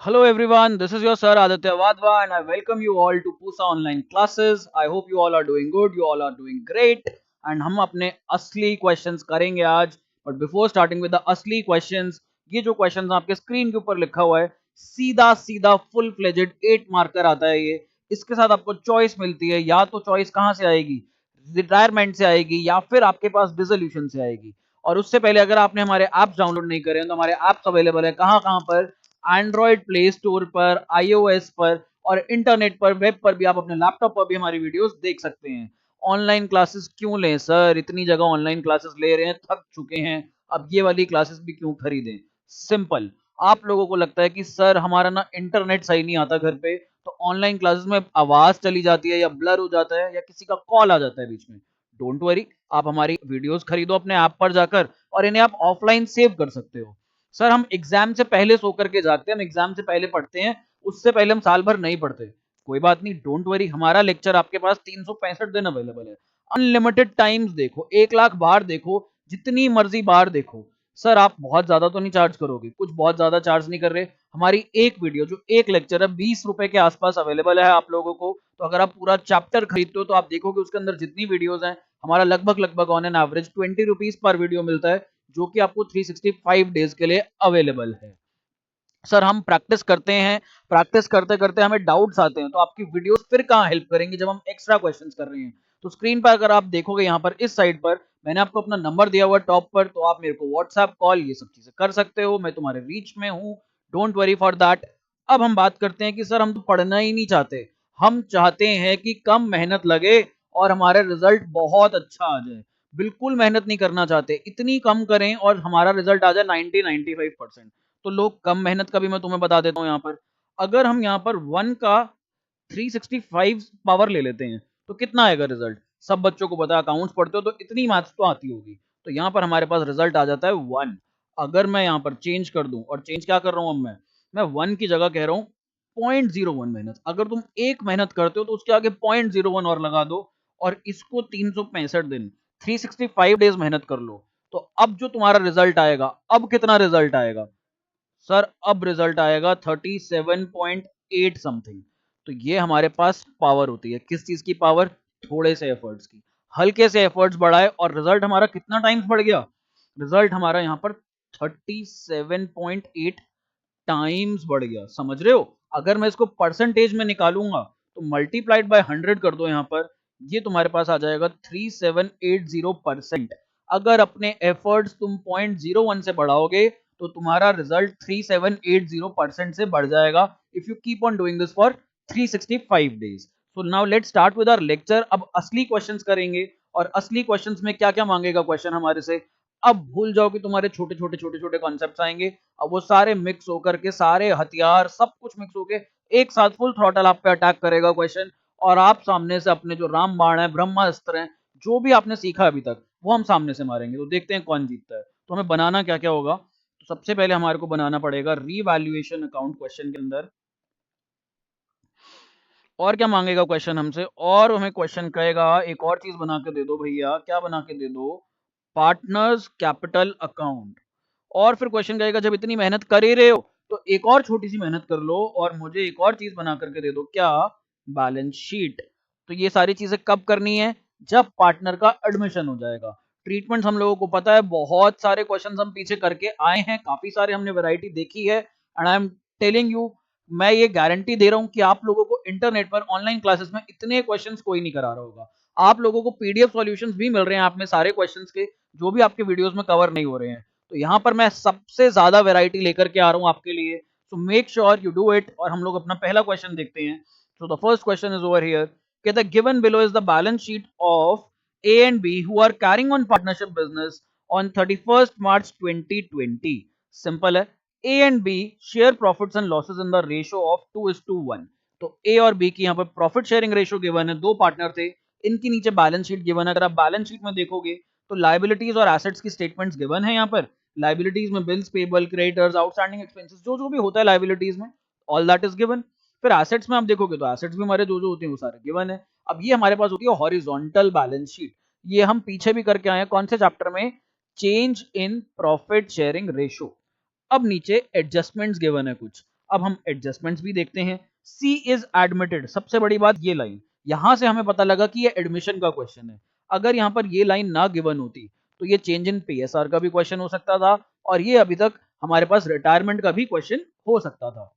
Hello everyone, this is your sir Aditya Wadhwa and I welcome you all to Pusa online classes. I hope you all are doing good, you all are doing great and हम अपने असली questions करेंगे आज. But before starting with the असली questions, ये जो questions आपके screen के ऊपर लिखा हुआ है, सीधा सीधा फुल फ्लेजेड 8 मार्कर आता है ये. इसके साथ आपको चॉइस मिलती है, या तो चॉइस कहाँ से आएगी, रिटायरमेंट से आएगी या फिर आपके पास डिसोल्यूशन से आएगी. और उससे पहले अगर आपने हमारे ऐप्स डाउनलोड नहीं करे हैं तो हमारे ऐप्स अवेलेबल है कहाँ कहाँ पर, एंड्रॉइड प्ले स्टोर पर, आईओएस पर और इंटरनेट पर, वेब पर भी आप अपने लैपटॉप पर भी हमारी वीडियोस देख सकते हैं. ऑनलाइन क्लासेस क्यों लें सर, इतनी जगह ऑनलाइन क्लासेस ले रहे हैं, थक चुके हैं, अब ये वाली क्लासेस भी क्यों खरीदें. सिंपल, आप लोगों को लगता है कि सर हमारा ना इंटरनेट सही नहीं आता घर पे, तो ऑनलाइन क्लासेस में आवाज चली जाती है या ब्लर हो जाता है या किसी का कॉल आ जाता है बीच में. डोंट वरी, आप हमारी वीडियोस खरीदो अपने ऐप पर जाकर और इन्हें आप ऑफलाइन सेव कर सकते हो. सर हम एग्जाम से पहले सो करके जागते हैं, हम एग्जाम से पहले पढ़ते हैं, उससे पहले हम साल भर नहीं पढ़ते. कोई बात नहीं, डोंट वरी, हमारा लेक्चर आपके पास 365 दिन अवेलेबल है. अनलिमिटेड टाइम्स देखो, 1 लाख बार देखो, जितनी मर्जी बार देखो. सर आप बहुत ज्यादा तो नहीं चार्ज करोगे, कुछ बहुत ज्यादा चार्ज नहीं कर रहे. हमारी एक वीडियो जो एक लेक्चर है 20 रुपए के आसपास अवेलेबल है आप लोगों को. तो अगर आप पूरा चैप्टर खरीदते हो तो आप देखोगे उसके अंदर जितनी वीडियोस हैं, हमारा लगभग लगभग on an average 20 rupees per video मिलता है, जो कि आपको 365 डेज के लिए अवेलेबल है. सर हम प्रैक्टिस करते हैं, प्रैक्टिस करते करते हमें डाउट्स आते हैं, तो आपकी वीडियोस फिर कहाँ हेल्प करेंगी जब हम एक्स्ट्रा क्वेश्चंस कर रहे हैं. तो स्क्रीन पर अगर आप देखोगे यहाँ पर इस साइड पर मैंने आपको अपना नंबर दिया हुआ टॉप पर, तो आप मेरे को व्हाट्सएप कॉल ये सब चीजें कर सकते हो, मैं तुम्हारे रीच में हूँ. Don't worry for that. अब हम बात करते हैं कि सर हम तो पढ़ना ही नहीं चाहते, हम चाहते हैं कि कम मेहनत लगे और हमारे रिजल्ट बहुत अच्छा आ जाए. बिल्कुल मेहनत नहीं करना चाहते, इतनी कम करें और हमारा रिजल्ट आ जाए 90-95%. तो लोग कम मेहनत का भी मैं तुम्हें बता देता हूँ यहाँ पर. अगर हम यहाँ पर 1 का 365 पावर ले लेते हैं तो कितना आएगा रिजल्ट, सब बच्चों को पता है, अकाउंट्स पढ़ते हो तो इतनी मैथ्स तो आती होगी. तो यहाँ पर हमारे पास रिजल्ट आ जाता है 1. अगर मैं यहाँ पर चेंज कर दूं, और चेंज क्या कर रहा हूँ अब मैं 1 की जगह कह रहा हूँ 0.01 मेहनत. अगर तुम एक मेहनत करते हो तो उसके आगे 0.01 और लगा दो और इसको 365 दिन, 365 डेज मेहनत कर लो. तो अब जो तुम्हारा रिजल्ट आएगा, अब कितना रिजल्ट आएगा सर, अब रिजल्ट आएगा 37.8 समथिंग. तो ये हमारे पास पावर होती है, किस चीज की पावर, थोड़े से एफर्ट्स की. हल्के से एफर्ट्स बढ़ाए और रिजल्ट हमारा कितना टाइम्स बढ़ गया, रिजल्ट हमारा यहाँ पर 37.8 टाइम्स बढ़ गया. समझ रहे हो, अगर मैं इसको परसेंटेज में निकालूंगा तो मल्टीप्लाइड बाय 100 कर दो यहाँ पर, ये तुम्हारे पास आ जाएगा 3780%. अगर अपने एफर्ट्स तुम 0.01 से बढ़ाओगे तो तुम्हारा रिजल्ट 3780% से बढ़ जाएगा if you keep on doing this for 365 days. So now let's start with our lecture. अब असली क्वेश्चंस करेंगे और असली क्वेश्चंस में क्या क्या मांगेगा क्वेश्चन हमारे से. अब भूल जाओ कि तुम्हारे छोटे छोटे छोटे छोटे कॉन्सेप्ट्स आएंगे, अब वो सारे मिक्स होकर के, सारे हथियार सब कुछ मिक्स होके एक साथ फुल थ्रॉटल आप पे अटैक करेगा क्वेश्चन. और आप सामने से अपने जो रामबाण है, ब्रह्मास्त्र है, जो भी आपने सीखा अभी तक वो हम सामने से मारेंगे. तो देखते हैं कौन जीतता है. तो हमें बनाना क्या क्या होगा, तो सबसे पहले हमारे को बनाना पड़ेगा रीवैल्यूएशन अकाउंट क्वेश्चन के अंदर. और क्या मांगेगा क्वेश्चन हमसे, और हमें क्वेश्चन कहेगा एक और चीज बना के दे दो भैया, क्या बना के दे दो, पार्टनर्स कैपिटल अकाउंट. और फिर क्वेश्चन कहेगा जब इतनी मेहनत कर ही रहे हो तो एक और छोटी सी मेहनत कर लो और मुझे एक और चीज बना करके दे दो, क्या, बैलेंस शीट. तो ये सारी चीजें कब करनी है, जब पार्टनर का एडमिशन हो जाएगा. ट्रीटमेंट हम लोगों को पता है, बहुत सारे क्वेश्चंस हम पीछे करके आए हैं, काफी सारे हमने वैरायटी देखी है. And I am telling you, मैं ये गारंटी दे रहा हूं कि आप लोगों को इंटरनेट पर ऑनलाइन क्लासेस में इतने क्वेश्चंस कोई नहीं करा रहा होगा. आप लोगों को पीडीएफ सॉल्यूशंस भी मिल रहे हैं आप में सारे क्वेश्चंस के, जो भी आपके वीडियोस में कवर नहीं हो रहे हैं. तो यहाँ पर मैं सबसे ज्यादा वैरायटी लेकर के आ रहा हूँ आपके लिए. So make sure you do it. और हम लोग अपना पहला क्वेश्चन देखते हैं. So the first question is over here. The given below is the balance sheet of A and B who are carrying on partnership business on 31st March 2020. Simple है. A and B share profits and losses in the ratio of 2:1. तो ए और B की यहाँ पर profit sharing ratio given है, दो partner थे, इनकी नीचे बैलेंस शीट गिवन है. अगर आप बैलेंस शीट में देखोगे तो लाइबिलिटीज और एसेट्स की स्टेटमेंट्स गिवन है. यहाँ पर लाइबिलिटीज में bills payable, creditors, outstanding expenses, जो जो भी होता है लाइबिलिटीज में, ऑल दैट इज गिवन. फिर एसेट्स में आप देखोगे तो एसेट्स भी हमारे जो जो होते हैं वो सारे गिवन है. अब ये हमारे पास होती है हॉरिजॉन्टल बैलेंस शीट. ये हम पीछे भी करके आए हैं, कौन से चैप्टर में, change in profit sharing ratio. अब नीचे एडजस्टमेंट्स गिवन है कुछ. अब हम एडजस्टमेंट्स भी देखते हैं। सी इज एडमिटेड, सबसे बड़ी बात ये लाइन, यहां से हमें पता लगा कि ये एडमिशन का क्वेश्चन है। अगर यहाँ पर ये लाइन ना गिवन होती तो ये चेंज इन पीएसआर का भी क्वेश्चन हो सकता था, और ये अभी तक हमारे पास रिटायरमेंट का भी क्वेश्चन हो सकता था।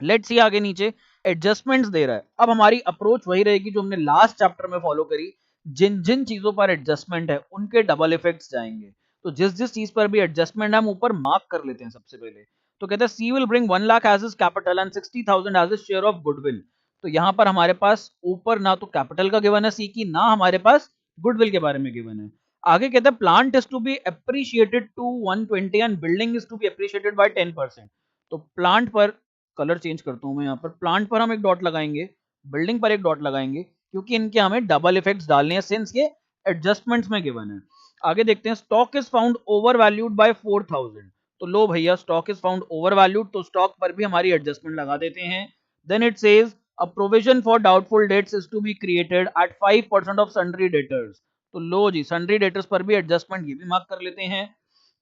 लेट्स सी आगे नीचे एडजस्टमेंट्स दे रहा है। अब हमारी अप्रोच वही रहेगी जो हमने लास्ट चैप्टर में फॉलो करी, जिन जिन चीजों पर एडजस्टमेंट है उनके डबल इफेक्ट्स जाएंगे। तो जिस जिस चीज पर भी एडजस्टमेंट है हम ऊपर मार्क कर लेते हैं सबसे पहले। तो कहते हैं C will bring 1 lakh as is capital and 60,000 as is share of goodwill. तो यहां पर हमारे पास ऊपर ना तो कैपिटल का गिवन है सी की, ना हमारे पास गुडविल के बारे में गिवन है। आगे कहते हैं plant is to be appreciated to 120 and building is to be appreciated by 10%। तो प्लांट पर कलर चेंज करता हूं मैं, यहाँ पर प्लांट पर हम एक डॉट लगाएंगे, बिल्डिंग पर एक डॉट लगाएंगे, क्योंकि इनके हमें डबल इफेक्ट्स डालने हैं सिंस ये एडजस्टमेंट्स में गिवन है। आगे देखते हैं stock is found over valued by 4,000। तो लो भैया stock is found over valued, तो स्टॉक पर भी हमारी एडजस्टमेंट लगा देते हैं। Then it says a provision for doubtful debts is to be created at 5% of sundry debtors. तो लो जी सन्ड्री डेटर्स पर भी एडजस्टमेंट ये भी मार्क कर लेते हैं।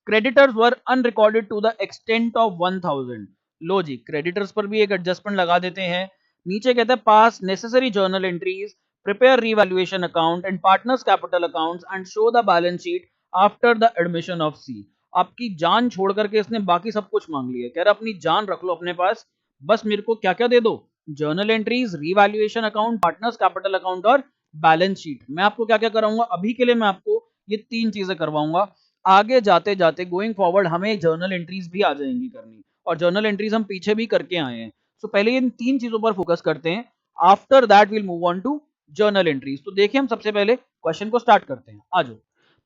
Creditors were unrecorded to the extent of 1,000। लो जी क्रेडिटर्स पर भी एक एडजस्टमेंट लगा देते हैं। नीचे कहते हैं पास necessary journal entries, prepare revaluation account and partners capital accounts and show the balance sheet after the admission of C. आपकी जान छोड़ करके इसने बाकी सब कुछ मांग लिया, कह रहा अपनी जान रख लो अपने पास, बस मेरे को क्या क्या दे दो, journal entries, revaluation account, partners capital account और बैलेंस शीट। मैं आपको क्या क्या कराऊंगा, अभी के लिए मैं आपको ये 3 चीजें करवाऊंगा। आगे जाते जाते गोइंग फॉरवर्ड हमें जर्नल एंट्रीज भी आ जाएंगी करनी, और जर्नल एंट्रीज हम पीछे भी करके आए हैं। सो पहले इन 3 चीजों पर फोकस करते हैं, after that will move on to journal entries. तो देखिए हम सबसे पहले क्वेश्चन को स्टार्ट करते हैं, आ जाओ।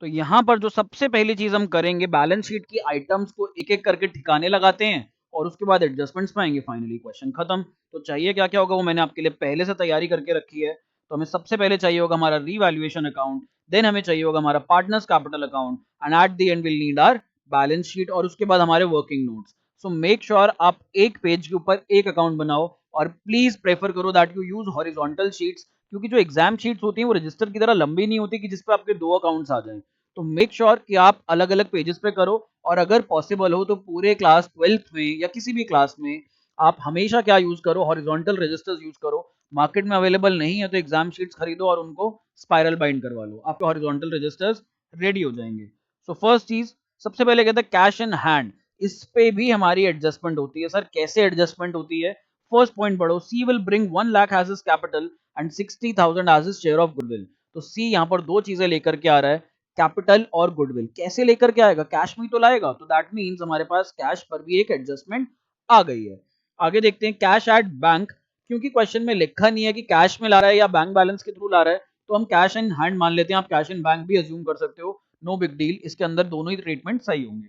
तो यहां पर जो सबसे पहली चीज हम करेंगे, बैलेंस शीट की आइटम्स को एक एक करके ठिकाने लगाते हैं और उसके बाद एडजस्टमेंट्स में आएंगे, फाइनली क्वेश्चन खत्म। तो चाहिए क्या क्या होगा वो मैंने आपके लिए पहले से तैयारी करके रखी है। तो हमें सबसे पहले चाहिए होगा हमारा रीवैल्यूएशन अकाउंट, देन हमें चाहिए होगा हमारा partners capital account, and at the end will need our balance sheet, और उसके बाद हमारे working notes. So make sure आप एक पेज के ऊपर एक अकाउंट बनाओ, और प्लीज प्रेफर करो that you use horizontal sheets, क्योंकि जो एग्जाम शीट्स होती हैं वो रजिस्टर की तरह लंबी नहीं होती कि जिसपे आपके 2 अकाउंट्स आ जाएं। तो मेक श्योर कि आप अलग अलग पेजेस पे करो, और अगर पॉसिबल हो तो पूरे क्लास 12th में या किसी भी क्लास में आप हमेशा क्या यूज करो, हॉरिजॉन्टल रजिस्टर्स यूज करो। मार्केट में अवेलेबल नहीं है तो एग्जाम शीट्स खरीदो और उनको स्पाइरल बाइंड करवा लो, आपके हॉरिजॉन्टल रजिस्टर्स रेडी हो जाएंगे। सो फर्स्ट चीज सबसे पहले कहते हैं कैश इन हैंड, इस पे भी हमारी एडजस्टमेंट होती है। सर कैसे एडजस्टमेंट होती है, फर्स्ट पॉइंट पढ़ो, C will bring 1 lakh as is capital and 60,000 as is share of goodwill. तो सी यहाँ पर दो चीजें लेकर के आ रहा है, कैपिटल और गुडविल। कैसे लेकर के आएगा, कैश में तो लाएगा, तो दैट मीन्स हमारे पास कैश पर भी एक एडजस्टमेंट आ गई है। आगे देखते हैं कैश एट बैंक, क्योंकि क्वेश्चन में लिखा नहीं है कि कैश में ला रहा है या बैंक बैलेंस के थ्रू ला रहा है, तो हम कैश इन हैंड मान लेते हैं। आप कैश इन बैंक भी अज्यूम कर सकते हो, नो बिग डील, इसके अंदर दोनों ही ट्रीटमेंट सही होंगे।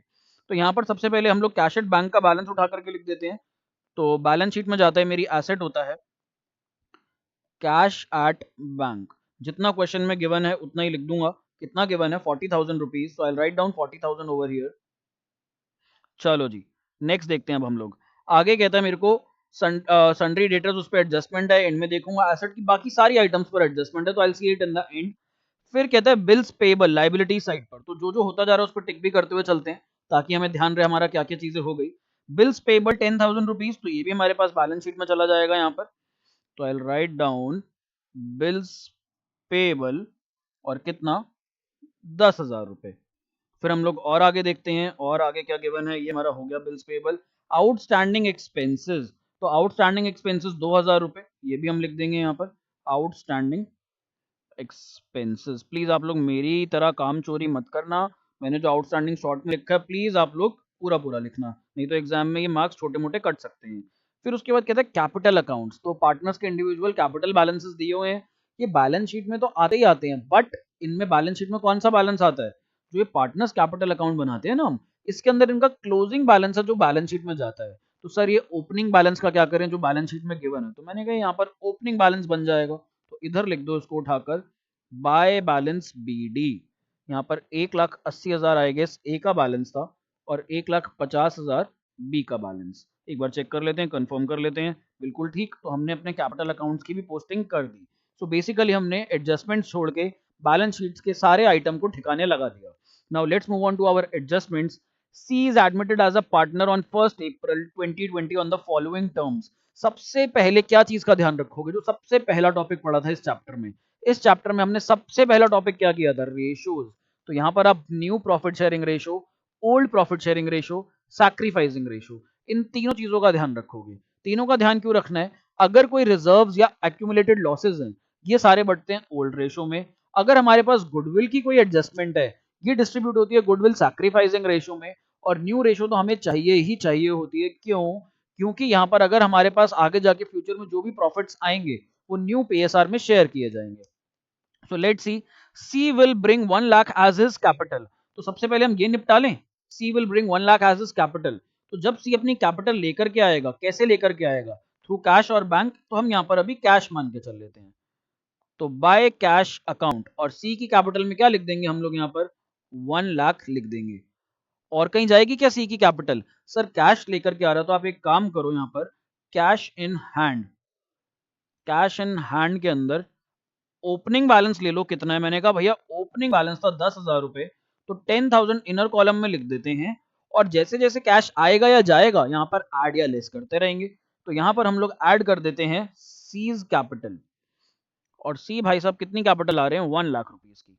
तो यहाँ पर सबसे पहले हम लोग कैश एट बैंक का बैलेंस उठा करके लिख देते हैं। तो बैलेंस शीट में जाता है, मेरी एसेट होता है कैश एट बैंक, जितना क्वेश्चन में गिवन है उतना ही लिख दूंगा। कितना गिवन है, 40,000 rupees, so I write down 40,000 over here. चलो जी नेक्स्ट देखते हैं अब हम लोग। आगे कहता है मेरे को सन्ड्री डेटर्स, उस पर एडजस्टमेंट है, एंड में देखूंगा एसेट की बाकी सारी आइटम्स पर एडजस्टमेंट है, तो I see it in the end. फिर कहता है बिल्स पेबल लाइबिलिटी साइड पर, तो जो जो होता जा रहा है उस पर टिक भी करते हुए चलते हैं ताकि हमें ध्यान रहे हमारा क्या क्या चीजें हो गई। बिल्स पेबल 10,000 रुपीज, तो ये भी हमारे पास बैलेंस शीट में चला जाएगा यहाँ पर। तो आई राइट डाउन बिल्स पेबल, और कितना, 10,000 रुपए। फिर हम लोग और आगे देखते हैं, और आगे क्या गिवन है, ये हमारा हो गया बिल्स पेबल। आउटस्टैंडिंग एक्सपेंसेस, तो आउटस्टैंडिंग एक्सपेंसेस 2,000 रुपए, ये भी हम लिख देंगे यहाँ पर आउटस्टैंडिंग एक्सपेंसेस। प्लीज आप लोग मेरी तरह काम चोरी मत करना, मैंने जो आउटस्टैंडिंग शॉर्ट में लिखा है प्लीज आप लोग पूरा पूरा लिखना, नहीं तो एग्जाम में ये मार्क्स छोटे मोटे कट सकते हैं। फिर उसके बाद कहता है कैपिटल अकाउंट्स, तो पार्टनर्स के इंडिविजुअल कैपिटल बैलेंसेस दिए हुए हैं, ये बैलेंस शीट में तो आते ही आते हैं, बट इनमें बैलेंस शीट में कौन सा बैलेंस आता है, जो ये पार्टनर्स कैपिटल अकाउंट बनाते हैं ना हम, इसके अंदर इनका क्लोजिंग बैलेंस है जो बैलेंस शीट में जाता है। तो सर ये ओपनिंग बैलेंस का क्या करें जो बैलेंस शीट में गिवन है, तो मैंने कहा यहाँ पर ओपनिंग बैलेंस बन जाएगा, तो इधर लिख दो इसको उठाकर बाय बैलेंस बी डी। यहाँ पर 1,80,000 आई गेस ए का बैलेंस था, और 1,50,000 बी का बैलेंस। एक बार चेक कर लेते हैं, कंफर्म कर लेते हैं, बिल्कुल ठीक। तो हमने अपने कैपिटल अकाउंट्स की भी पोस्टिंग कर दी। सो बेसिकली हमने एडजस्टमेंट छोड़ के बैलेंस शीट्स के सारे आइटम को ठिकाने लगा दिया। Now let's move on to our adjustments. C is admitted as a partner on 1 April 2020 on the following terms. सबसे पहले क्या चीज का ध्यान रखोगे, जो सबसे पहला टॉपिक पढ़ा था इस चैप्टर में, इस चैप्टर में हमने सबसे पहला टॉपिक क्या किया था, रेशियोज। तो यहां पर आप new profit sharing ratio, old profit sharing ratio, sacrificing ratio, इन तीनों चीजों का ध्यान रखोगे। तीनों का ध्यान क्यों रखना है, अगर कोई रिजर्व्स या एक्यूमुलेटेड लॉसेज हैं, ये सारे बढ़ते हैं ओल्ड रेशो में। अगर हमारे पास गुडविल की कोई एडजस्टमेंट है, ये डिस्ट्रीब्यूट होती है गुडविल सैक्रिफाइसिंग रेशो में। और न्यू रेशो तो हमें चाहिए ही चाहिए होती है, क्यों, क्योंकि यहां पर अगर हमारे पास आगे जाके फ्यूचर में जो भी प्रॉफिट्स आएंगे वो न्यू पीएसआर में शेयर किए जाएंगे। So let's see, C will bring 1 lakh as his capital. तो सबसे पहले हम ये निपटा लें, C will bring 1 lakh as his capital. तो जब सी अपनी कैपिटल लेकर के आएगा, कैसे लेकर के आएगा, थ्रू कैश और बैंक, तो हम यहां पर अभी कैश मान के चल लेते हैं। तो बाय कैश अकाउंट, और सी की कैपिटल में क्या लिख देंगे हम लोग, यहां पर 1 लाख लिख देंगे। और कहीं जाएगी क्या सी की कैपिटल, सर कैश लेकर के आ रहा, तो आप एक काम करो, यहां पर cash in hand, cash in hand के अंदर ओपनिंग बैलेंस ले लो। कितना है, मैंने कहा भैया ओपनिंग बैलेंस था 10,000 रुपए, तो 10,000 इनर कॉलम में लिख देते हैं। और जैसे जैसे कैश आएगा या जाएगा, यहां पर ऐड या लेस करते रहेंगे। तो यहां पर हम लोग ऐड कर देते हैं सीज कैपिटल, और सी भाई साहब कितनी कैपिटल आ रहे हैं, 1 लाख रुपीज की।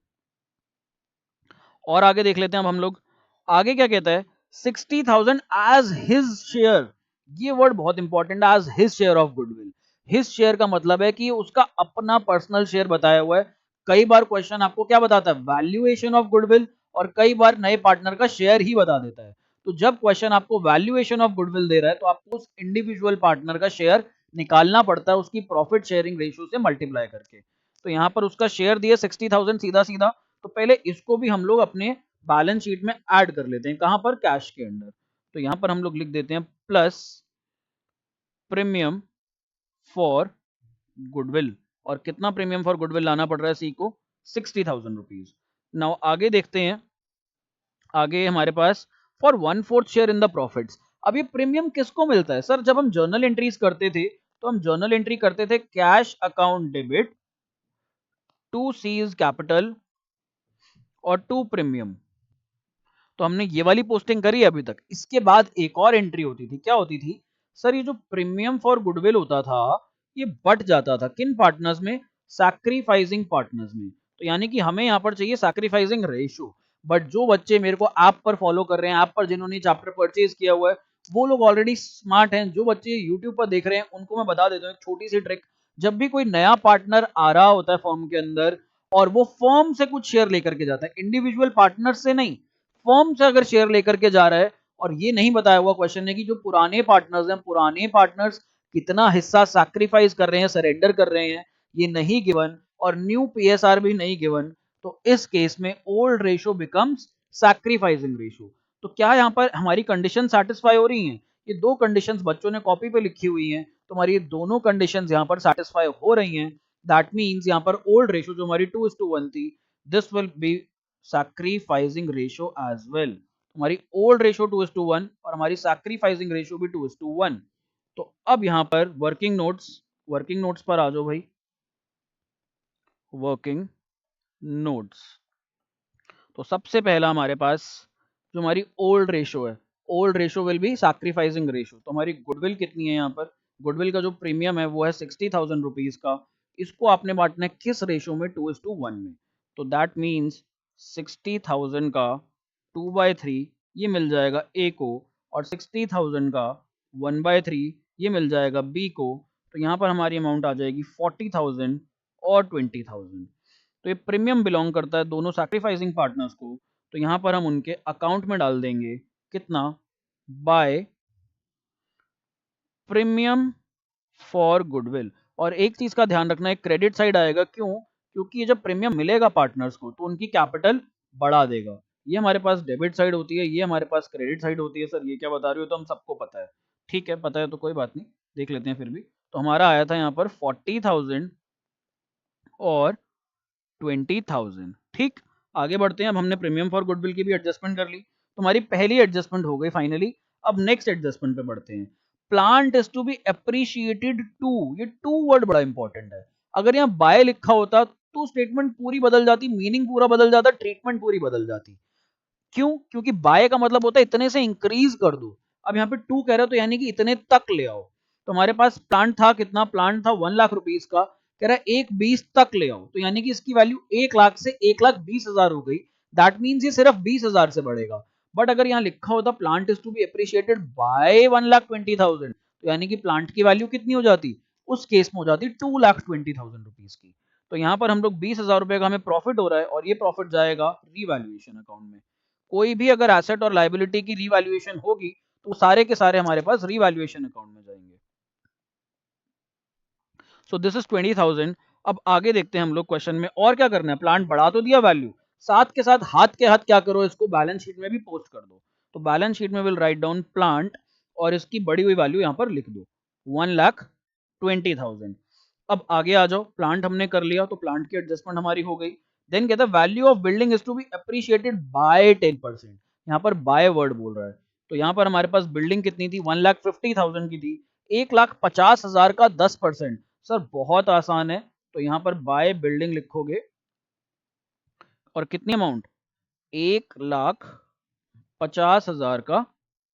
और आगे देख लेते हैं अब हम लोग, आगे क्या कहता है, 60,000 एज हिज शेयर। ये वर्ड बहुत इंपॉर्टेंट है, as his share of goodwill. His share का मतलब है कि उसका अपना पर्सनल शेयर बताया हुआ है। कई बार क्वेश्चन आपको क्या बताता है, वैल्यूएशन ऑफ गुडविल, और कई बार नए पार्टनर का शेयर ही बता देता है। तो जब क्वेश्चन आपको वैल्यूएशन ऑफ गुडविल दे रहा है, तो आपको उस इंडिविजुअल पार्टनर का शेयर निकालना पड़ता है, उसकी प्रॉफिट शेयरिंग रेशियो से मल्टीप्लाई करके। तो यहां पर उसका शेयर दिया 60,000 सीधा सीधा। तो पहले इसको भी हम लोग अपने बैलेंस शीट में ऐड कर लेते हैं, कहां पर, कैश के अंदर। तो यहां पर हम लोग लिख देते हैं प्लस प्रीमियम फॉर गुडविल। और कितना प्रीमियम फॉर गुडविल लाना पड़ रहा है सी को, 60,000 रुपीज। नाउ आगे देखते हैं, आगे हमारे पास for 1/4 share in the profits. अब ये प्रीमियम किसको मिलता है, सर जब हम जर्नल एंट्रीज करते थे, तो हम जर्नल एंट्री करते थे cash account debit to C's capital और टू प्रीमियम। तो हमने ये वाली पोस्टिंग करी अभी तक। इसके बाद एक और एंट्री होती थी, क्या होती थी, सर ये जो प्रीमियम फॉर गुडविल होता था, ये बट जाता था किन पार्टनर्स में, सैक्रिफाइसिंग पार्टनर्स में। तो यानी कि हमें यहाँ पर चाहिए सैक्रिफाइसिंग रेशियो। बट जो बच्चे मेरे को ऐप पर फॉलो कर रहे हैं, ऐप पर जिन्होंने चैप्टर परचेज किया हुआ है, वो लोग ऑलरेडी स्मार्ट हैं। जो बच्चे यूट्यूब पर देख रहे हैं, उनको मैं बता देता हूँ एक छोटी सी ट्रिक। जब भी कोई नया पार्टनर आ रहा होता है फर्म के अंदर, और वो फर्म से कुछ शेयर लेकर के जाता है, इंडिविजुअल पार्टनर से नहीं, फर्म से अगर शेयर लेकर के जा रहा है, और ये नहीं बताया हुआ क्वेश्चन है कि जो पुराने पार्टनर्स हैं, पुराने पार्टनर्स कितना हिस्सा सैक्रिफाइस कर रहे हैं, सरेंडर कर रहे हैं, ये नहीं गिवन, और न्यू पीएसआर भी नहीं गिवन, तो इस केस में old ratio becomes sacrificing ratio. तो क्या यहाँ पर हमारी कंडीशन सेटिस्फाई हो रही हैं, ये दो कंडीशंस बच्चों ने कॉपी पे लिखी हुई हैं, तो हमारी ये दोनों कंडीशंस यहाँ पर सेटिस्फाई हो रही हैं। दैट मीन्स यहाँ पर ओल्ड रेशो जो हमारी 2:1 थी, this will be sacrificing ratio as well. हमारी ओल्ड रेशियो 2:1 और हमारी सैक्रिफाइसिंग रेशियो भी 2:1। तो अब यहां पर वर्किंग नोट्स पर आ जाओ भाई, वर्किंग नोट्स। तो सबसे पहला हमारे पास जो हमारी ओल्ड रेशियो है, old ratio will be sacrificing ratio. तो हमारी गुडविल कितनी है, यहाँ पर गुडविल का जो प्रीमियम है वो है 60,000 रुपीज का। इसको आपने बांटना है किस रेशियो में, 2:1 में। तो दैट मीन्स 60,000 का 2/3 ये मिल जाएगा ए को, और 60,000 का 1/3 ये मिल जाएगा बी को। तो यहाँ पर हमारी अमाउंट आ जाएगी 40,000 और 20,000। तो ये प्रीमियम बिलोंग करता है दोनों सैक्रिफाइसिंग पार्टनर्स को। तो यहां पर हम उनके अकाउंट में डाल देंगे कितना, बाय प्रीमियम फॉर गुडविल। और एक चीज का ध्यान रखना है, क्रेडिट साइड आएगा, क्यों, क्योंकि ये जब प्रीमियम मिलेगा पार्टनर्स को, तो उनकी कैपिटल बढ़ा देगा। ये हमारे पास डेबिट साइड होती है, ये हमारे पास क्रेडिट साइड होती है। सर ये क्या बता रही हो, तो हम सबको पता है, ठीक है, पता है तो कोई बात नहीं, देख लेते हैं फिर भी। तो हमारा आया था यहाँ पर 40,000 और 20,000। ठीक, आगे बढ़ते हैं। अब हमने प्रीमियम फॉर गुडविल की भी एडजस्टमेंट कर ली, तो हमारी पहली एडजस्टमेंट हो गई फाइनली। अब नेक्स्ट एडजस्टमेंट पे बढ़ते हैं। Plant is to be appreciated to, ये टू वर्ड बड़ा इंपॉर्टेंट है। अगर यहाँ बाय लिखा होता तो स्टेटमेंट पूरी बदल जाती, मीनिंग पूरा बदल जाता, ट्रीटमेंट पूरी बदल जाती। क्यों? क्योंकि बाय का मतलब होता है इतने से इंक्रीज कर दो। अब यहाँ पे 2 कह रहे हो तो यानी कि इतने तक ले आओ। तो हमारे पास प्लांट था, कितना प्लांट था 1 लाख रुपीस का, कह रहा है 1,20 तक ले आओ, तो यानी कि इसकी वैल्यू 1 लाख से 1,20,000 हो गई। दैट मीन्स ये सिर्फ 20,000 से बढ़ेगा। बट अगर यहाँ लिखा होता plant is to be appreciated by 1,20,000, तो यानी कि प्लांट की वैल्यू कितनी हो जाती? उस केस में हो जाती 2,20,000 रुपीज की। तो यहाँ पर हम लोग 20,000 रुपए का हमें प्रॉफिट हो रहा है और ये प्रॉफिट जाएगा रीवैल्यूएशन अकाउंट में। कोई भी अगर एसेट और लायबिलिटी की रीवैल्यूएशन होगी तो सारे के सारे हमारे पास रीवैल्यूएशन अकाउंट में जाएंगे। सो दिस इज 20,000। अब आगे देखते हैं हम लोग क्वेश्चन में और क्या करना है। प्लांट बढ़ा तो दिया वैल्यू, साथ के साथ हाथ के हाथ क्या करो, इसको बैलेंस शीट में भी पोस्ट कर दो। तो बैलेंस शीट में विल राइट डाउन प्लांट और इसकी बढ़ी हुई वैल्यू यहाँ पर लिख दो 1,20,000। अब आगे आ जाओ, प्लांट हमने कर लिया तो प्लांट की एडजस्टमेंट हमारी हो गई। देन कहता है value of building is to be appreciated by 10%। यहाँ पर बाय वर्ड बोल रहा है। तो यहाँ पर हमारे पास बिल्डिंग कितनी थी? 1,50,000 की थी। 1,50,000 का 10%। सर बहुत आसान है। तो यहाँ पर बाय बिल्डिंग लिखोगे और कितनी अमाउंट? 1,50,000 का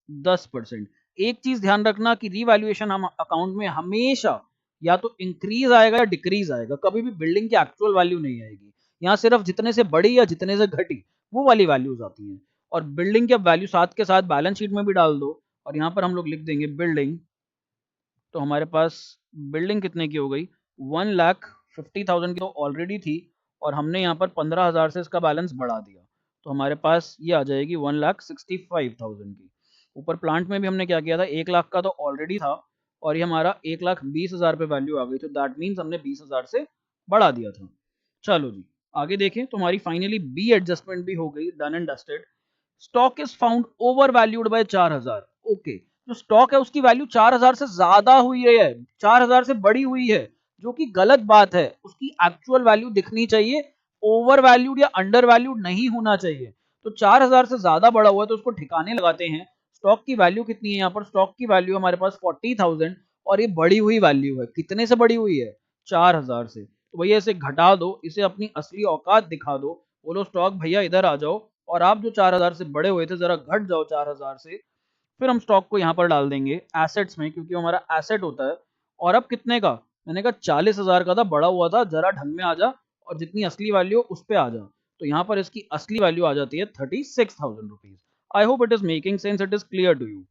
10%। एक चीज ध्यान रखना कि रीवैल्यूएशन हम अकाउंट में हमेशा या तो इंक्रीज आएगा या डिक्रीज आएगा, कभी भी बिल्डिंग की एक्चुअल वैल्यू नहीं आएगी। यहाँ सिर्फ जितने से बड़ी या जितने से घटी वो वाली वैल्यूज आती हैं। और बिल्डिंग की वैल्यू साथ के साथ बैलेंस शीट में भी डाल दो और यहाँ पर हम लोग लिख देंगे बिल्डिंग। तो हमारे पास बिल्डिंग कितने की हो गई? 1,50,000 की तो ऑलरेडी थी और हमने यहाँ पर 15,000 से इसका बैलेंस बढ़ा दिया, तो हमारे पास ये आ जाएगी 1,65,000 की। ऊपर प्लांट में भी हमने क्या किया था, 1 लाख का तो ऑलरेडी था और ये हमारा 1,20,000 पे वैल्यू आ गई, तो दैट मीन्स हमने 20,000 से बढ़ा दिया था। चलो जी आगे देखें, तो हमारी फाइनली बी एडजस्टमेंट भी हो गई, done and dusted. Stock is found over valued by 4,000। Okay, जो स्टॉक है उसकी वैल्यू 4,000 से ज्यादा हुई है, 4,000 से बड़ी हुई है, जो कि गलत बात है। उसकी एक्चुअल वैल्यू दिखनी चाहिए, ओवर वैल्यूड या अंडर वैल्यूड नहीं होना चाहिए। तो 4,000 से ज्यादा बढ़ा हुआ है तो उसको ठिकाने लगाते हैं। स्टॉक की वैल्यू कितनी है? यहाँ पर स्टॉक की वैल्यू हमारे पास 40,000 और ये बढ़ी हुई वैल्यू है। कितने से बढ़ी हुई है? 4,000 से। तो भैया इसे घटा दो, इसे अपनी असली औकात दिखा दो, बोलो स्टॉक भैया इधर आ जाओ और आप जो 4,000 से बड़े हुए थे जरा घट जाओ 4,000 से। फिर हम स्टॉक को यहाँ पर डाल देंगे एसेट्स में, क्योंकि हमारा एसेट होता है। और अब कितने का? मैंने कहा 40,000 का था, बड़ा हुआ था, जरा ढंग में आ जा और जितनी असली वैल्यू उस पर आ जा। तो यहाँ पर इसकी असली वैल्यू आ जाती है 36,000 rupees. I hope it is making sense, it is clear to you.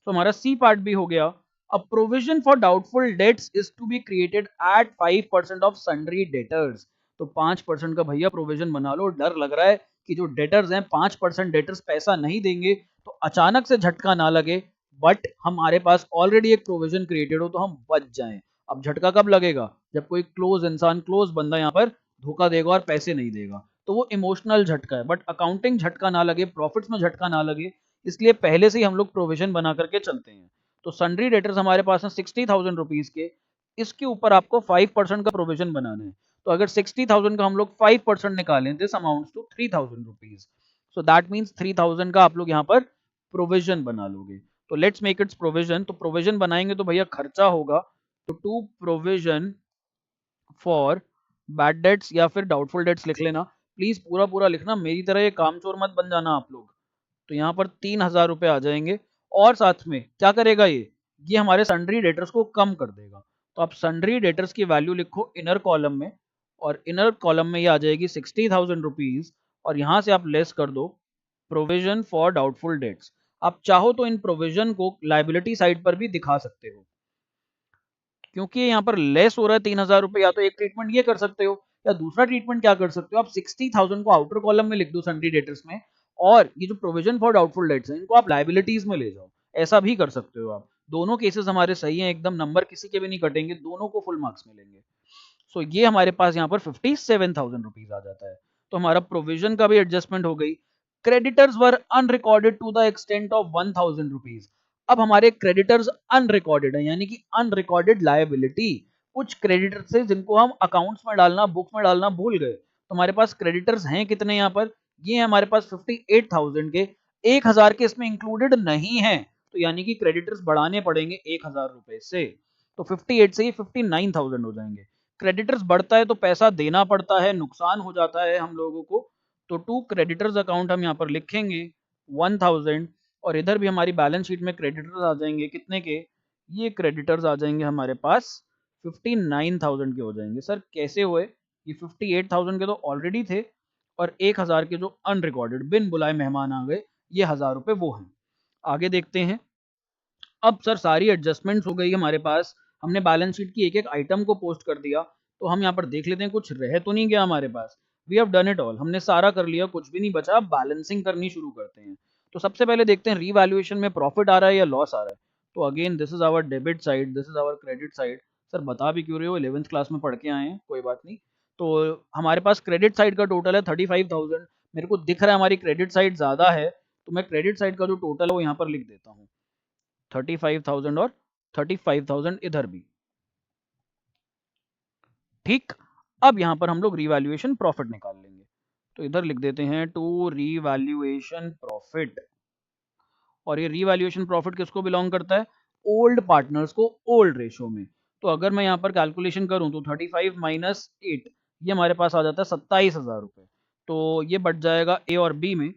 तो हमारा सी पार्ट भी हो गया। A provision for doubtful debts is to be created at 5% of sundry debtors। तो 5% का भैया प्रोविजन बना लो। डर लग रहा है कि जो डेटर्स हैं 5% डेटर्स पैसा नहीं देंगे तो अचानक से झटका ना लगे, बट हमारे पास ऑलरेडी एक प्रोविजन क्रिएटेड हो तो हम बच जाएं। अब झटका कब लगेगा? जब कोई क्लोज इंसान, क्लोज बंदा यहाँ पर धोखा देगा और पैसे नहीं देगा, तो वो इमोशनल झटका है। बट अकाउंटिंग झटका ना लगे, प्रॉफिट्स में झटका ना लगे, इसलिए पहले से ही हम लोग प्रोविजन बना करके चलते हैं। तो सन्ड्री डेटर्स हमारे पास है 60,000 रुपीज के, इसके ऊपर आपको 5% का प्रोविजन बनाना है। तो अगर 60,000 का हम लोग 5% निकालें, this amounts to 3,000 rupees. So that means 3,000 का आप लोग यहाँ पर प्रोविजन बना लोगे। तो लेट्स मेक इट्स प्रोविजन। तो प्रोविजन बनाएंगे तो भैया खर्चा होगा, तो to provision for bad debts या फिर डाउटफुल डेट्स लिख लेना। प्लीज पूरा पूरा लिखना, मेरी तरह ये कामचोर मत बन जाना आप लोग। तो यहाँ पर 3,000 रुपए आ जाएंगे और साथ में क्या करेगा ये हमारे सन्ड्री डेटर्स को कम कर देगा। तो आप सन्ड्री डेटर्स की वैल्यू लिखो इनर कॉलम में और इनर कॉलम में ये आ जाएगी 60,000 रुपीज और यहां से आप लेस कर दो प्रोविजन फॉर डाउटफुल डेट्स। आप चाहो तो इन प्रोविजन को लाइबिलिटी साइड पर भी दिखा सकते हो, क्योंकि यहाँ पर लेस हो रहा है 3,000 रुपए। या तो एक ट्रीटमेंट ये कर सकते हो या दूसरा ट्रीटमेंट क्या कर सकते हो, आप 60,000 को आउटर कॉलम में लिख दो सन्ड्री डेटर्स में और ये जो प्रोविजन फॉर डाउटफुल डेट्स है इनको आप लाइबिलिटीज में ले जाओ। ऐसा भी कर सकते हो आप। दोनों केसेस हमारे सही हैं एकदम, नंबर किसी के भी नहीं कटेंगे, दोनों को फुल मार्क्स मिलेंगे। सो ये हमारे पास यहाँ पर 57,000 रुपीज आ जाता है। तो हमारा प्रोविजन का भी एडजस्टमेंट हो गई। Creditors were unrecorded to the extent of 1,000 rupees. अब हमारे क्रेडिटर्स अनरिकॉर्डेड है, यानी कि अनरिकॉर्डेड लायबिलिटी। कुछ क्रेडिटर्स है जिनको हम अकाउंट्स में डालना, बुक्स में डालना भूल गए। तो हमारे पास क्रेडिटर्स हैं कितने यहाँ पर? ये हमारे पास 58,000 के, 1,000 के इसमें इंक्लूडेड नहीं है, तो यानी कि क्रेडिटर्स बढ़ाने पड़ेंगे 1,000 रुपए से। तो 58 से ये 59,000 हो जाएंगे। क्रेडिटर्स बढ़ता है तो पैसा देना पड़ता है, नुकसान हो जाता है हम लोगों को, तो टू क्रेडिटर्स अकाउंट हम यहाँ पर लिखेंगे 1000, और इधर भी हमारी बैलेंस शीट में क्रेडिटर्स आ जाएंगे कितने के, ये क्रेडिटर्स आ जाएंगे हमारे पास 59,000 के हो जाएंगे। सर कैसे हुए, ये 58,000 के तो ऑलरेडी थे, और 1,000 के जो अनरिकॉर्डेड बिन बुलाए मेहमान आ गए, ये 1,000 रुपए वो हैं। आगे देखते हैं। अब सर सारी एडजस्टमेंट्स हो गई हमारे पास, हमने बैलेंस शीट की एक एक आइटम को पोस्ट कर दिया, तो हम यहाँ पर देख लेते हैं कुछ रह तो नहीं गया हमारे पास। We have done it all, हमने सारा कर लिया, कुछ भी नहीं बचा। अब बैलेंसिंग करनी शुरू करते हैं। तो सबसे पहले देखते हैं रीवैल्यूएशन में प्रॉफिट आ रहा है या लॉस आ रहा है। तो again this is our debit side, this is our credit side. Sir बता भी क्यों रहे हो, 11th क्लास में पढ़ के आए हैं, कोई बात नहीं। तो हमारे पास क्रेडिट साइड का टोटल है 35,000। मेरे को दिख रहा है हमारी क्रेडिट साइड ज्यादा है, तो मैं क्रेडिट साइड का जो टोटल है वो यहाँ पर लिख देता हूँ 35,000, और 35,000 इधर भी। ठीक, अब यहां पर हम लोग रीवैल्यूएशन प्रॉफिट निकाल लेंगे। तो इधर लिख देते हैं टू रीवैल्यूएशन प्रॉफिट, और ये रीवैल्यूएशन प्रॉफिट किसको बिलोंग करता है, ओल्ड पार्टनर्स को, ओल्ड रेशो में। तो अगर मैं यहाँ पर कैलकुलेशन करूं तो 35 माइनस 8, ये हमारे पास आ जाता है 27,000 रुपए। तो ये बढ़ जाएगा ए और बी में।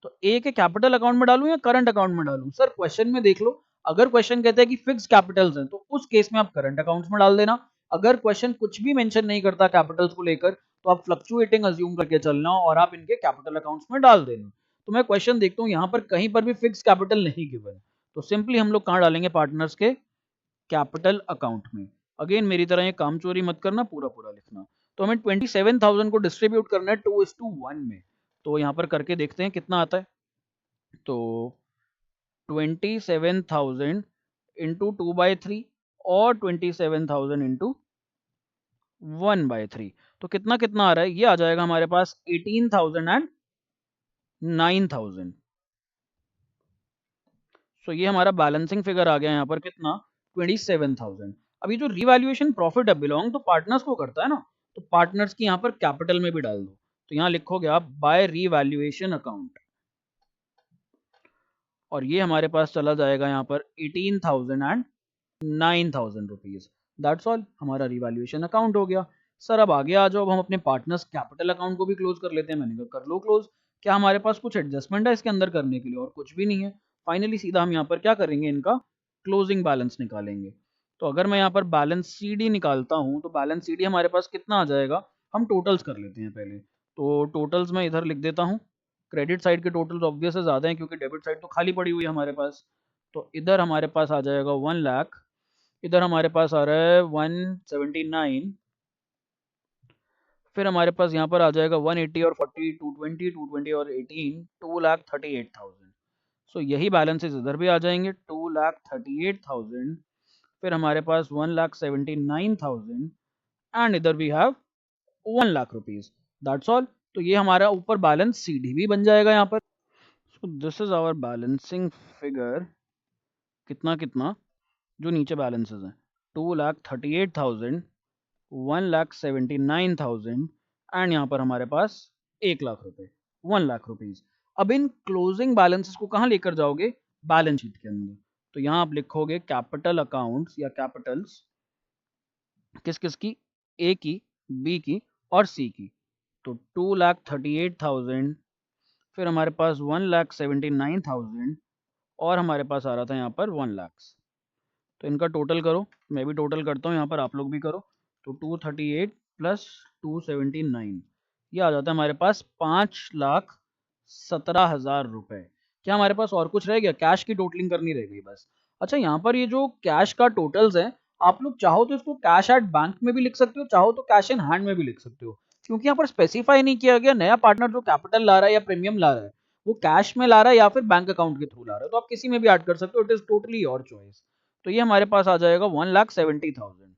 तो ए के कैपिटल अकाउंट में डालूं या करंट अकाउंट में डालूं। सर क्वेश्चन में देख लो, अगर क्वेश्चन कहता है कि फिक्स कैपिटल्स हैं तो उस केस में आप करंट अकाउंट्स में डाल देना। अगर क्वेश्चन कुछ भी मेंशन नहीं करता कैपिटल्स को लेकर, तो आप फ्लक्चुएटिंग अज्यूम करके चलना और आप इनके कैपिटल अकाउंट्स में डाल देना। तो मैं क्वेश्चन देखता हूँ यहाँ पर कहीं पर भी फिक्स कैपिटल नहीं गिवन, तो सिंपली हम लोग कहाँ डालेंगे, पार्टनर्स के कैपिटल अकाउंट में। अगेन मेरी तरह ये काम चोरी मत करना, पूरा पूरा लिखना। तो हमें 27,000 को डिस्ट्रीब्यूट करना है 2:1 में। तो यहाँ पर करके देखते हैं कितना आता है। तो 27,000 इंटू 2/3 और 27,000 इंटू 1/3, तो कितना कितना आ रहा है, ये आ जाएगा हमारे पास 18,000 एंड 9,000। सो ये हमारा बैलेंसिंग फिगर आ गया यहाँ पर कितना, 27,000। अभी जो रिवैल्यूएशन प्रॉफिट है बिलोंग तो पार्टनर्स को करता है ना, तो पार्टनर्स की यहाँ पर कैपिटल में भी डाल दो। तो यहाँ लिखोगे आप बाय रिवैल्यूएशन अकाउंट, और ये हमारे पास चला जाएगा यहाँ पर 18,000 एंड 9,000 रुपीज। दैट्स ऑल, हमारा रिवैल्यूएशन अकाउंट हो गया। सर अब आगे आ जाओ, अब हम अपने पार्टनर्स कैपिटल अकाउंट को भी क्लोज कर लेते हैं। मैंने कहा कर लो क्लोज। क्या हमारे पास कुछ एडजस्टमेंट है इसके अंदर करने के लिए, और कुछ भी नहीं है। फाइनली सीधा हम यहाँ पर क्या करेंगे, इनका क्लोजिंग बैलेंस निकालेंगे। तो अगर मैं यहाँ पर बैलेंस सीडी निकालता हूँ तो बैलेंस सीडी हमारे पास कितना आ जाएगा, हम टोटल्स कर लेते हैं पहले। तो टोटल्स मैं इधर लिख देता हूँ। क्रेडिट साइड के टोटल्स ऑब्वियस से ज्यादा है क्योंकि डेबिट साइड तो खाली पड़ी हुई है हमारे पास। तो इधर हमारे पास आ जाएगा 1,00,000, इधर हमारे पास आ रहा है 179, फिर हमारे पास यहाँ पर आ जाएगा 180 और 40, 220, 220 और 18, 2,38,000। सो यही बैलेंसेस इधर भी आ जाएंगे 2,38,000। फिर हमारे पास 1,79,000 एंड इधर we have 1,00,000 rupees. That's all. तो ये हमारा ऊपर बैलेंस सीडी भी बन जाएगा यहाँ पर। So this is our balancing figure, कितना कितना जो नीचे बैलेंसेस हैं, 2,38,000, 1,79,000 एंड यहाँ पर हमारे पास 1,00,000 रुपए, 1,00,000 रुपीज। अब इन क्लोजिंग बैलेंसेस को कहाँ लेकर जाओगे, बैलेंस शीट के अंदर। तो यहाँ आप लिखोगे कैपिटल अकाउंट्स या कैपिटल्स, किस किस की, ए की, बी की और सी की। तो 2,38,000, फिर हमारे पास 1,79,000, और हमारे पास आ रहा था यहाँ पर 1,00,000। तो इनका टोटल करो, मैं भी टोटल करता हूँ यहाँ पर, आप लोग भी करो। तो 238 प्लस 279, ये आ जाता है हमारे पास 5,17,000 रुपए। क्या हमारे पास और कुछ रह गया, कैश की टोटलिंग करनी रह गई बस। अच्छा यहाँ पर ये जो कैश का टोटल्स है, आप लोग चाहो तो इसको कैश एट बैंक में भी लिख सकते हो, चाहो तो कैश इन हैंड में भी लिख सकते हो, क्योंकि यहाँ पर स्पेसिफाई नहीं किया गया नया पार्टनर जो कैपिटल ला रहा है या प्रीमियम ला रहा है वो कैश में ला रहा है या फिर बैंक अकाउंट के थ्रू ला रहा है। तो आप किसी में भी ऐड कर सकते हो, it is totally your choice. तो ये हमारे पास आ जाएगा 1,70,000।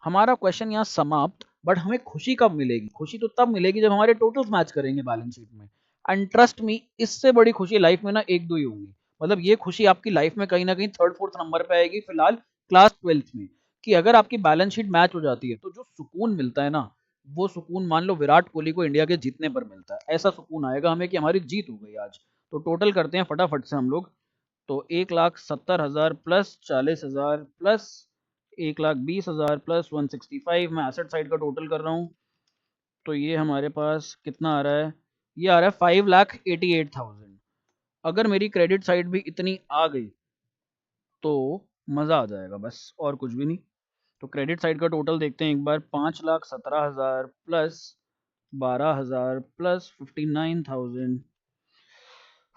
हमारा क्वेश्चन यहाँ समाप्त। बट हमें खुशी कब मिलेगी, खुशी तो तब मिलेगी जब हमारे टोटल्स मैच करेंगे बैलेंस शीट में। एंड ट्रस्ट मी, इससे बड़ी खुशी लाइफ में ना एक दो ही होंगी। मतलब ये खुशी आपकी लाइफ में कहीं ना कहीं थर्ड फोर्थ नंबर पे आएगी, फिलहाल क्लास 12th में, कि अगर आपकी बैलेंस शीट मैच हो जाती है तो जो सुकून मिलता है ना, वो सुकून मान लो विराट कोहली को इंडिया के जीतने पर मिलता है। ऐसा सुकून आएगा हमें कि हमारी जीत हो गई आज। तो टोटल करते हैं फटाफट से हम लोग। तो 1,70,000 प्लस 40,000 प्लस 1,20,000 प्लस 165, मैं एसेट साइड का टोटल कर रहा हूँ। तो ये हमारे पास कितना आ रहा है, ये आ रहा है 5,88,000। अगर मेरी क्रेडिट साइड भी इतनी आ गई तो मज़ा आ जाएगा, बस और कुछ भी नहीं। तो क्रेडिट साइड का टोटल देखते हैं एक बार, 5,17,000 प्लस 12,000 प्लस 59,000।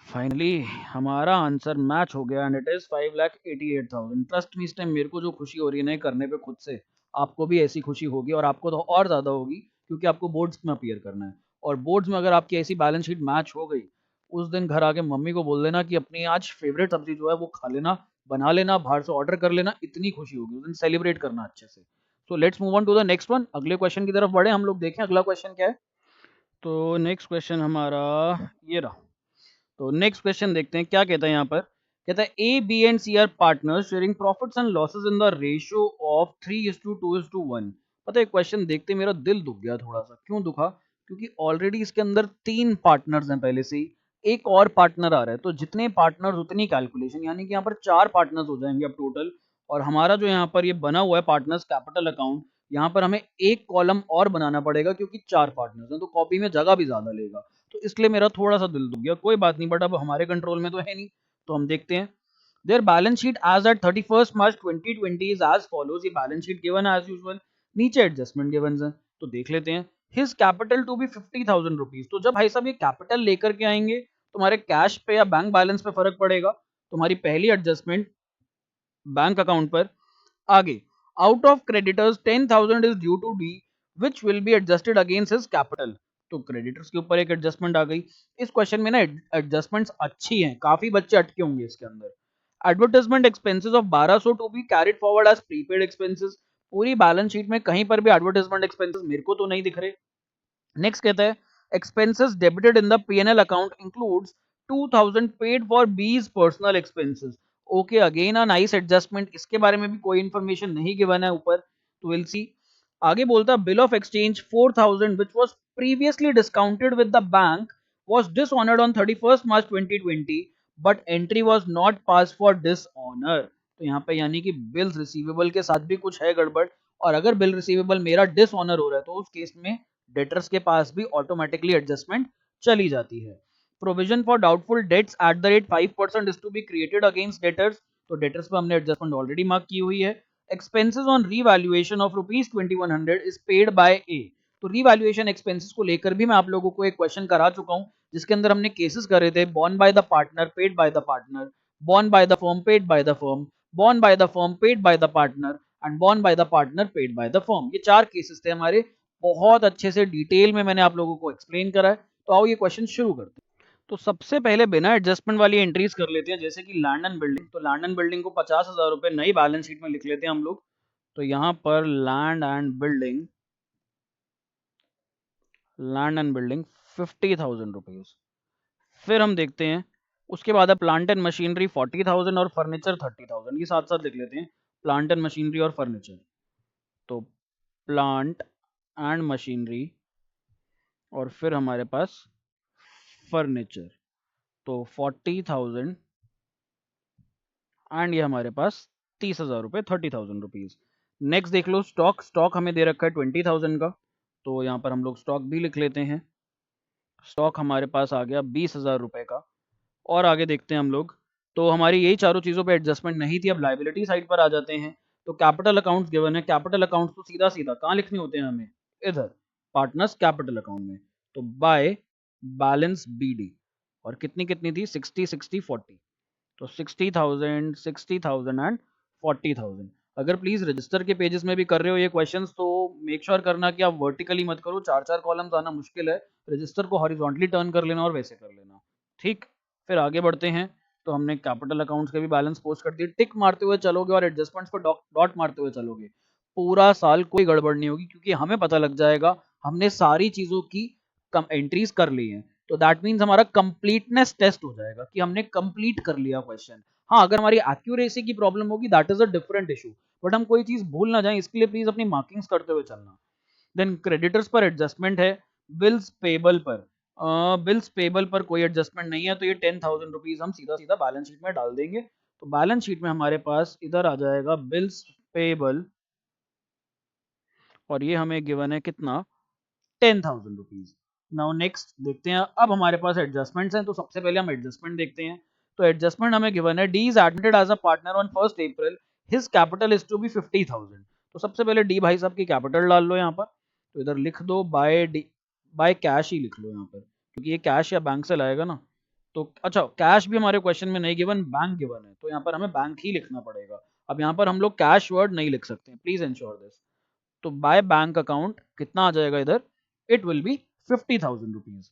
फाइनली हमारा आंसर मैच हो गया and it is 5,88,000। Trust me, इस टाइम मेरे को जो खुशी हो रही है ना ये करने पे खुद से, आपको भी ऐसी खुशी होगी और आपको तो और ज़्यादा होगी क्योंकि आपको बोर्ड्स में अपीयर करना है। और बोर्ड्स में अगर आपकी ऐसी बैलेंस शीट मैच हो गई, उस दिन घर आके मम्मी को बोल देना कि अपनी आज फेवरेट सब्जी जो है वो खा लेना, बना लेना, बाहर से ऑर्डर कर लेना, इतनी खुशी होगी उस दिन, सेलिब्रेट करना अच्छे से। So let's move on to the next one, अगले क्वेश्चन की तरफ बढ़े हम लोग, देखें अगला क्वेश्चन क्या है। तो नेक्स्ट क्वेश्चन हमारा ये रहा। तो नेक्स्ट क्वेश्चन देखते हैं क्या कहता है यहाँ पर। कहता है A B and C are partners sharing profits and losses in the ratio of 3:2:1। पता है क्वेश्चन देखते मेरा दिल दुख गया थोड़ा सा। क्यों दुखा? क्योंकि ऑलरेडी इसके अंदर 3 पार्टनर्स हैं पहले से ही, एक और पार्टनर आ रहा है, तो जितने पार्टनर्स उतनी कैलकुलेशन, यानी कि यहाँ पर 4 पार्टनर्स हो जाएंगे अब टोटल। और हमारा जो यहाँ पर ये बना हुआ है पार्टनर्स कैपिटल अकाउंट, यहाँ पर हमें एक कॉलम और बनाना पड़ेगा क्योंकि 4 पार्टनर्स हैं, तो कॉपी में जगह भी ज्यादा लेगा। तो इसलिए मेरा थोड़ा सा दिल दुख गया, कोई बात नहीं, बट अब हमारे कंट्रोल में तो है नहीं। तो हम देखते हैं। Their balance sheet as at 31 March 2020 is as follows. ये बैलेंस शीट गिवन है एज यूजुअल, नीचे एडजस्टमेंट गिवन है, तो देख लेते हैं। His capital to be 50,000 rupees. तो जब भाई साहब ये कैपिटल लेकर के आएंगे, तुम्हारे कैश पे या बैंक बैलेंस पे फर्क पड़ेगा। तुम्हारी पहली एडजस्टमेंट बैंक अकाउंट पर। आगे, out of creditors 10,000 is due to D which will be adjusted against his capital. तो क्रेडिटर्स के ऊपर एक एडजस्टमेंट आ गई। इस क्वेश्चन में ना एडजस्टमेंट्स अच्छी हैं, काफी बच्चे अटके होंगे इसके अंदर। Advertisement expenses of 1200 to be carried forward as prepaid expenses. पूरी बैलेंस शीट में कहीं पर भी एडवर्टाइजमेंट एक्सपेंसेस मेरे को तो नहीं दिख रहे। नेक्स्ट कहता है expenses debited in the PNL account includes 2,000 paid for B's personal expenses. Okay, again a nice adjustment. इसके बारे में भी कोई इंफॉर्मेशन नहीं गिवन है ऊपर, तो विल सी। आगे बोलता bill of exchange 4,000 which was previously discounted with the bank was dishonoured on 31 March 2020 but entry was not pass for dishonour. तो यहाँ पे यानी कि बिल्स रिसीवेबल के साथ भी कुछ है गड़बड़, और अगर बिल रिसीवेबल मेरा डिसऑनर हो रहा है तो उस केस में डेटर्स के पास भी ऑटोमेटिकली एडजस्टमेंट चली जाती है। Provision for doubtful debts at the rate 5% is to be created against debtors. तो डेटर्स पे हमने एडजस्टमेंट ऑलरेडी मार्क की हुई है। Expenses on revaluation of ₹2100 is paid by A. तो रीवैल्यूएशन एक्सपेंसेस को लेकर भी मैं आप लोगों को एक क्वेश्चन करा चुका हूं, जिसके अंदर हमने केसेस करे थे, born by the partner paid by the partner, born by the firm paid by the firm, born by the firm paid by the partner and born by the partner paid by the firm. ये 4 cases थे हमारे, बहुत अच्छे से detail में मैंने आप लोगों को एक्सप्लेन करा है। तो आओ ये क्वेश्चन शुरू करते हैं। तो सबसे पहले बिना एडजस्टमेंट वाली एंट्रीज कर लेते हैं, जैसे कि लैंड एंड बिल्डिंग। तो लैंड एंड बिल्डिंग को 50,000 रुपए नई बैलेंस शीट में लिख लेते हैं हम लोग। तो यहाँ पर लैंड एंड बिल्डिंग 50,000 रुपीज। फिर हम देखते हैं उसके बाद प्लांट एंड मशीनरी 40,000 और फर्नीचर 30,000। ये साथ साथ लिख लेते हैं, प्लांट एंड मशीनरी और फर्नीचर। तो प्लांट एंड मशीनरी और फिर हमारे पास फर्नीचर, तो 40,000 एंड ये हमारे पास 30,000 रुपये, 30,000 रुपीज। नेक्स्ट देख लो स्टॉक। स्टॉक हमें दे रखा है 20,000 का, तो यहाँ पर हम लोग स्टॉक भी लिख लेते हैं। स्टॉक हमारे पास आ गया 20,000 रुपये का। और आगे देखते हैं हम लोग। तो हमारी यही चारों चीज़ों पे एडजस्टमेंट नहीं थी। अब लाइबिलिटी साइड पर आ जाते हैं। तो कैपिटल अकाउंट्स गिवन है। कैपिटल अकाउंट्स तो सीधा सीधा कहाँ लिखने होते हैं हमें? इधर, पार्टनर्स कैपिटल अकाउंट में। तो बाय बैलेंस बीडी, और कितनी कितनी थी? 60 60 40। तो 60,000 60,000 एंड 40,000। अगर प्लीज रजिस्टर के पेजेस में भी कर रहे हो ये क्वेश्चंस, तो मेक श्योर करना कि आप वर्टिकली मत करो, 4 4 कॉलम्स आना मुश्किल है। रजिस्टर को हॉरिजॉन्टली टर्न कर लेना और वैसे कर लेना, ठीक। फिर आगे बढ़ते हैं। तो हमने कैपिटल अकाउंट्स के भी बैलेंस पोस्ट कर दिए। टिक मारते हुए चलोगे और एडजस्टमेंट्स पर डॉट मारते हुए चलोगे, पूरा साल कोई गड़बड़ नहीं होगी, क्योंकि हमें पता लग जाएगा हमने सारी चीजों की एंट्रीज कर ली हैं। तो दैट मीन्स हमारा कंप्लीटनेस टेस्ट हो जाएगा कि हमने कंप्लीट कर लिया क्वेश्चन। हाँ, अगर हमारी एक्यूरेसी की प्रॉब्लम होगी that is a different issue, but हम कोई चीज भूल ना जाए इसके लिए प्लीज अपनी मार्किंग्स करते हुए चलना। देन क्रेडिटर्स पर एडजस्टमेंट है। बिल्स पेबल पर बिल्स पेबल पर कोई एडजस्टमेंट नहीं है, तो ये 10,000 रुपीज हम सीधा सीधा बैलेंस शीट में डाल देंगे। तो बैलेंस शीट में हमारे पास इधर आ जाएगा बिल्स पेबल, और ये हमें गिवन है कितना? ₹10,000। नाउ नेक्स्ट देखते हैं, अब हमारे पास एडजस्टमेंट्स हैं, तो सबसे पहले हम एडजस्टमेंट देखते हैं। तो एडजस्टमेंट हमें गिवन है, D is admitted as a partner on 1 April, his capital is to be 50,000। तो सबसे पहले डी भाई साहब की कैपिटल डाल लो यहाँ पर, तो इधर लिख दो बाय कैश ही लिख लो यहाँ पर, क्योंकि ये कैश या बैंक से लाएगा ना। तो अच्छा, कैश भी हमारे क्वेश्चन में नहीं गिवन, बैंक गिवन है, तो यहाँ पर हमें बैंक ही लिखना पड़ेगा। अब यहाँ पर हम लोग कैश वर्ड नहीं लिख सकते, प्लीज इंश्योर दिस। तो बाय बैंक अकाउंट कितना आ जाएगा इधर, it will B 50,000 rupees.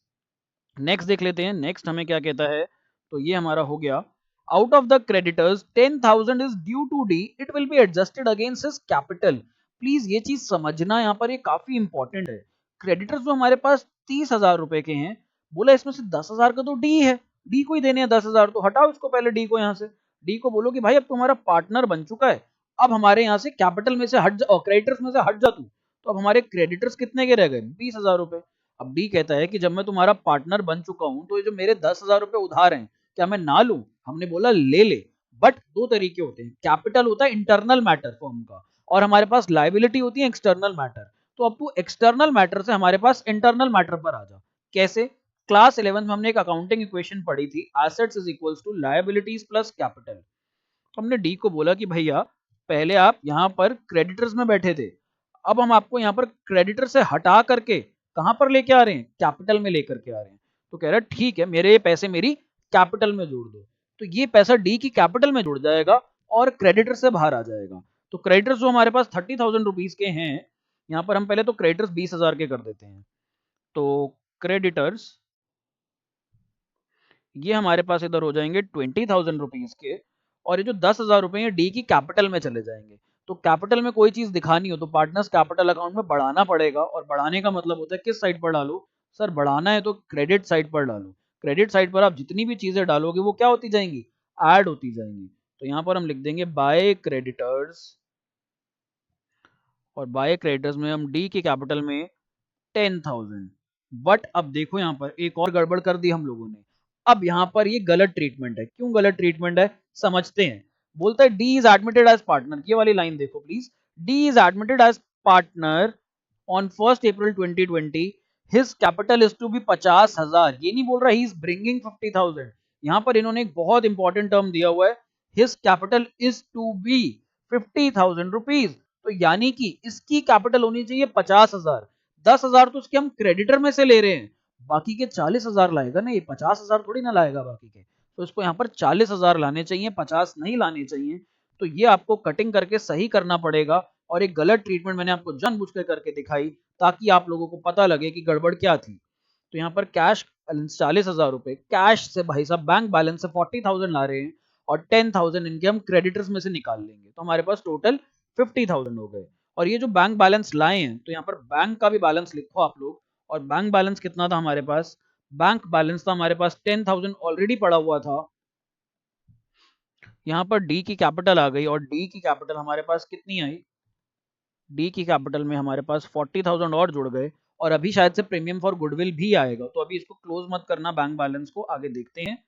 Next देख लेते हैं, नेक्स्ट हमें क्या कहता है, तो ये हमारा हो गया, out of the creditors 10,000 is due to D, it will be adjusted against his capital. Please ये चीज समझना, यहाँ पर ये काफी इंपॉर्टेंट है। क्रेडिटर्स जो हमारे पास 30,000 रुपए के हैं, बोला इसमें से 10,000 का तो डी है, डी को ही देने हैं 10,000, तो हटाओ इसको पहले डी को यहाँ से। डी को बोलो कि भाई अब तुम्हारा पार्टनर बन चुका है, अब हमारे यहाँ से कैपिटल में से हट जा, क्रेडिटर्स में से हट जा तू। तो अब हमारे क्रेडिटर्स कितने के रह गए, 20,000 रुपए। अब डी कहता है कि जब मैं तुम्हारा पार्टनर बन चुका हूं, तो ये जो मेरे 10,000 रुपए उधार हैं, क्या मैं ना लूं? हमने बोला ले ले, बट दो तरीके होते हैं, कैपिटल होता है इंटरनल मैटर फर्म का, और हमारे पास लाइबिलिटी होती है एक्सटर्नल मैटर। तो अब तू एक्सटर्नल मैटर से हमारे पास इंटरनल मैटर पर आ जा। कैसे? क्लास 11 में हमने एक अकाउंटिंग इक्वेशन पढ़ी थी, assets is equals to liabilities plus capital. हमने डी को बोला कि भैया पहले आप यहाँ पर क्रेडिटर्स में बैठे थे, अब हम आपको यहाँ पर क्रेडिटर से हटा करके कहां पर लेके आ रहे हैं, कैपिटल में लेकर के आ रहे हैं। तो कह रहा है ठीक है, मेरे ये पैसे मेरी कैपिटल में जोड़ दो। तो ये पैसा डी की कैपिटल में जुड़ जाएगा और क्रेडिटर से बाहर आ जाएगा। तो क्रेडिटर्स जो हमारे पास 30,000 रुपीज के हैं, यहाँ पर हम पहले तो क्रेडिटर्स 20,000 के कर देते हैं। तो क्रेडिटर्स ये हमारे पास इधर हो जाएंगे 20,000 रुपीज के, और ये जो 10,000 रुपए हैं डी की कैपिटल में चले जाएंगे। तो कैपिटल में कोई चीज दिखानी हो तो पार्टनर्स कैपिटल अकाउंट में बढ़ाना पड़ेगा, और बढ़ाने का मतलब होता है किस साइड पर डालो। सर बढ़ाना है तो क्रेडिट साइड पर डालो, क्रेडिट साइड पर आप जितनी भी चीजें डालोगे वो क्या होती जाएंगी, ऐड होती जाएंगी। तो यहाँ पर हम लिख देंगे बाय क्रेडिटर्स, और बाय क्रेडिटर्स में हम डी की कैपिटल में 10,000। बट अब देखो यहाँ पर एक और गड़बड़ कर दी हम लोगों ने। अब यहाँ पर ये गलत ट्रीटमेंट है, क्यों गलत ट्रीटमेंट है समझते हैं। बोलता है D is admitted as partner, ये वाली लाइन देखो please, D is admitted as partner on 1 April 2020, his capital is to be 50,000। ये नहीं बोल रहा ही इज ब्रिंगिंग 50,000, यहाँ पर इन्होंने एक बहुत इंपॉर्टेंट टर्म दिया हुआ है, his capital is to be 50,000 rupees. तो यानी कि इसकी कैपिटल होनी चाहिए 50,000। 10,000 तो उसके हम क्रेडिटर में से ले रहे हैं, बाकी के 40,000 लाएगा ना, ये 50,000 थोड़ी ना लाएगा बाकी के। तो इसको यहाँ पर 40,000 लाने चाहिए, 50 नहीं लाने चाहिए। तो ये आपको कटिंग करके सही करना पड़ेगा, और एक गलत ट्रीटमेंट मैंने आपको जानबूझ कर करके दिखाई ताकि आप लोगों को पता लगे कि गड़बड़ क्या थी। तो यहाँ पर कैश बैलेंस 40,000 रुपए, कैश से भाई साहब बैंक बैलेंस से 40,000 ला रहे हैं, और 10,000 इनके हम क्रेडिटर्स में से निकाल लेंगे, तो हमारे पास टोटल 50,000 हो गए। और ये जो बैंक बैलेंस लाए हैं, तो यहाँ पर बैंक का भी बैलेंस लिखो आप लोग। और बैंक बैलेंस कितना था हमारे पास, बैंक बैलेंस था हमारे पास 10,000 ऑलरेडी पड़ा हुआ था। यहाँ पर डी की कैपिटल आ गई, और डी की कैपिटल हमारे पास कितनी आई, डी की कैपिटल में हमारे पास 40,000 और जुड़ गए, और अभी शायद से प्रीमियम फॉर गुडविल भी आएगा। तो अभी इसको क्लोज मत करना बैंक बैलेंस को, आगे देखते हैं।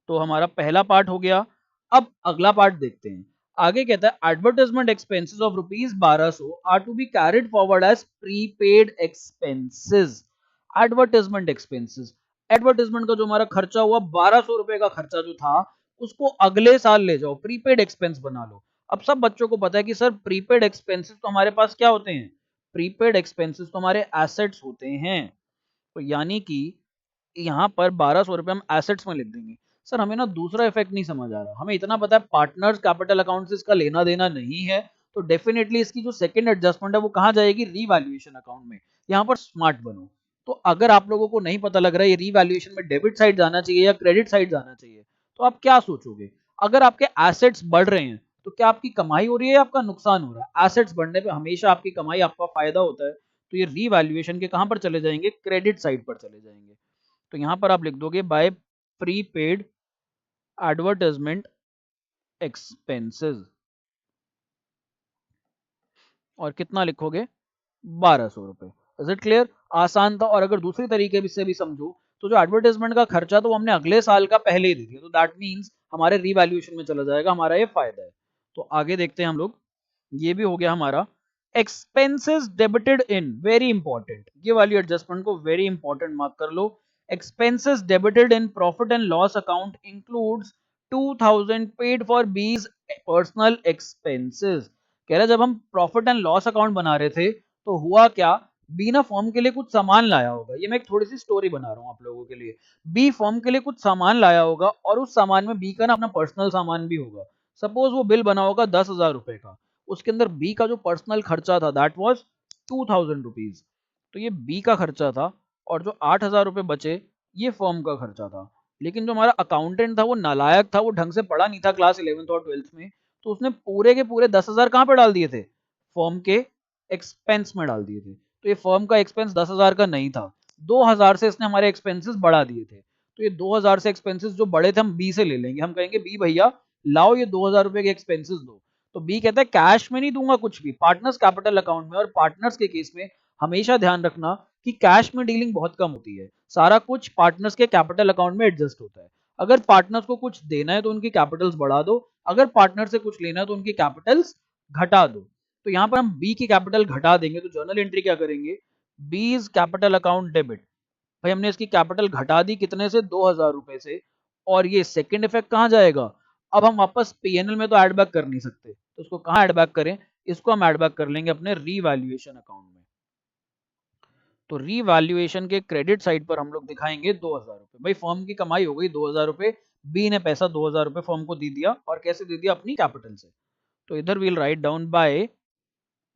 तो हमारा पहला पार्ट हो गया। अब अगला पार्ट देखते हैं। आगे कहता है advertisement expenses of rupees 1200 are to be carried forward as prepaid expenses. Advertisement expenses, advertisement का जो हमारा खर्चा हुआ 1200 रुपए का खर्चा जो था, उसको अगले साल ले जाओ, प्रीपेड एक्सपेंस बना लो। अब सब बच्चों को पता है कि सर प्रीपेड एक्सपेंसेस तो हमारे पास क्या होते हैं, प्रीपेड एक्सपेंसेस तो हमारे एसेट्स होते हैं। तो यानी कि यहाँ पर 1200 रुपए हम एसेट्स में लिख देंगे। सर हमें ना दूसरा इफेक्ट नहीं समझ आ रहा, हमें इतना पता है पार्टनर्स कैपिटल अकाउंट से इसका लेना देना नहीं है, तो डेफिनेटली इसकी जो सेकंड एडजस्टमेंट है वो कहाँ जाएगी, रीवैल्यूएशन अकाउंट में। यहाँ पर स्मार्ट बनो। तो अगर आप लोगों को नहीं पता लग रहा है ये रीवैल्यूएशन में डेबिट साइड जाना चाहिए या क्रेडिट साइड जाना चाहिए, तो आप क्या सोचोगे। अगर आपके एसेट्स बढ़ रहे हैं तो क्या आपकी कमाई हो रही है या आपका नुकसान हो रहा है, एसेट्स बढ़ने पे हमेशा आपकी कमाई, आपका फायदा होता है। तो ये रीवैल्यूएशन के कहां पर चले जाएंगे, क्रेडिट साइड पर चले जाएंगे। तो यहां पर आप लिख दोगे बाय प्रीपेड एडवर्टाइजमेंट एक्सपेंसेस, और कितना लिखोगे, 1200 रुपए। इज इट क्लियर, आसान था। और अगर दूसरी तरीके से भी समझो, तो जो एडवर्टाइजमेंट का खर्चा तो हमने अगले साल का पहले ही दे दिया, तो दैट मींस हमारे रीवैल्यूएशन में चला जाएगा, हमारा ये फायदा है। तो आगे देखते हैं हम लोग, ये भी हो गया हमारा expenses debited in, very important, ये वाली एडजस्टमेंट को वेरी इंपॉर्टेंट मार्क कर लो। Expenses debited in profit and loss account includes 2000 paid for B's personal expenses. कह रहा जब हम प्रॉफिट एंड लॉस अकाउंट बना रहे थे तो हुआ क्या, बी ना फॉर्म के लिए कुछ सामान लाया होगा, ये मैं एक थोड़ी सी स्टोरी बना रहा हूँ आप लोगों के लिए। बी फॉर्म के लिए कुछ सामान लाया होगा और उस सामान में बी का ना अपना पर्सनल सामान भी होगा। सपोज वो बिल बना होगा 10,000 रुपए का, उसके अंदर बी का जो पर्सनल खर्चा था दैट वाज 2000 रुपीज। तो ये बी का खर्चा था और जो 8,000 रुपए बचे ये फर्म का खर्चा था। लेकिन जो हमारा अकाउंटेंट था वो नालायक था, वो ढंग से पढ़ा नहीं था क्लास 11th और 12th में, तो उसने पूरे के पूरे 10,000 कहाँ पे डाल दिए थे, फर्म के एक्सपेंस में डाल दिए थे। तो ये फर्म का एक्सपेंस 10,000 का नहीं था, 2,000 से इसने हमारे एक्सपेंसेस बढ़ा दिए थे। तो ये 2,000 से एक्सपेंसेस जो बड़े थे हम बी से ले लेंगे, हम कहेंगे बी भैया लाओ ये 2,000 रुपए के एक्सपेंसेस दो। तो बी कहता है कैश में नहीं दूंगा कुछ भी, पार्टनर्स कैपिटल अकाउंट में, और पार्टनर्स के केस में हमेशा ध्यान रखना कि कैश में डीलिंग बहुत कम होती है, सारा कुछ पार्टनर्स के कैपिटल अकाउंट में एडजस्ट होता है। अगर पार्टनर्स को कुछ देना है तो उनकी कैपिटल्स बढ़ा दो, अगर पार्टनर से कुछ लेना है तो उनकी कैपिटल्स घटा दो। तो यहां पर हम बी की कैपिटल घटा देंगे, तो जर्नल एंट्री क्या करेंगे, बीज कैपिटल अकाउंट डेबिट। भाई हमने इसकी कैपिटल घटा दी कितने से, 2,000 रुपए से, और ये सेकंड इफेक्ट कहां जाएगा, अब हम वापस पीएनएल में तो ऐड बैक कर नहीं सकते, तो इसको कहां ऐड बैक करें, इसको हम ऐड बैक कर लेंगे अपने रीवैल्यूएशन अकाउंट में। तो रीवैल्यूएशन के क्रेडिट साइड पर हम लोग दिखाएंगे 2,000 रुपए। भाई फर्म की कमाई हो गई 2,000 रुपए, बी ने पैसा 2,000 रुपए फर्म को दे दिया, और कैसे दे दिया, अपनी कैपिटल से। तो इधर we'll write down by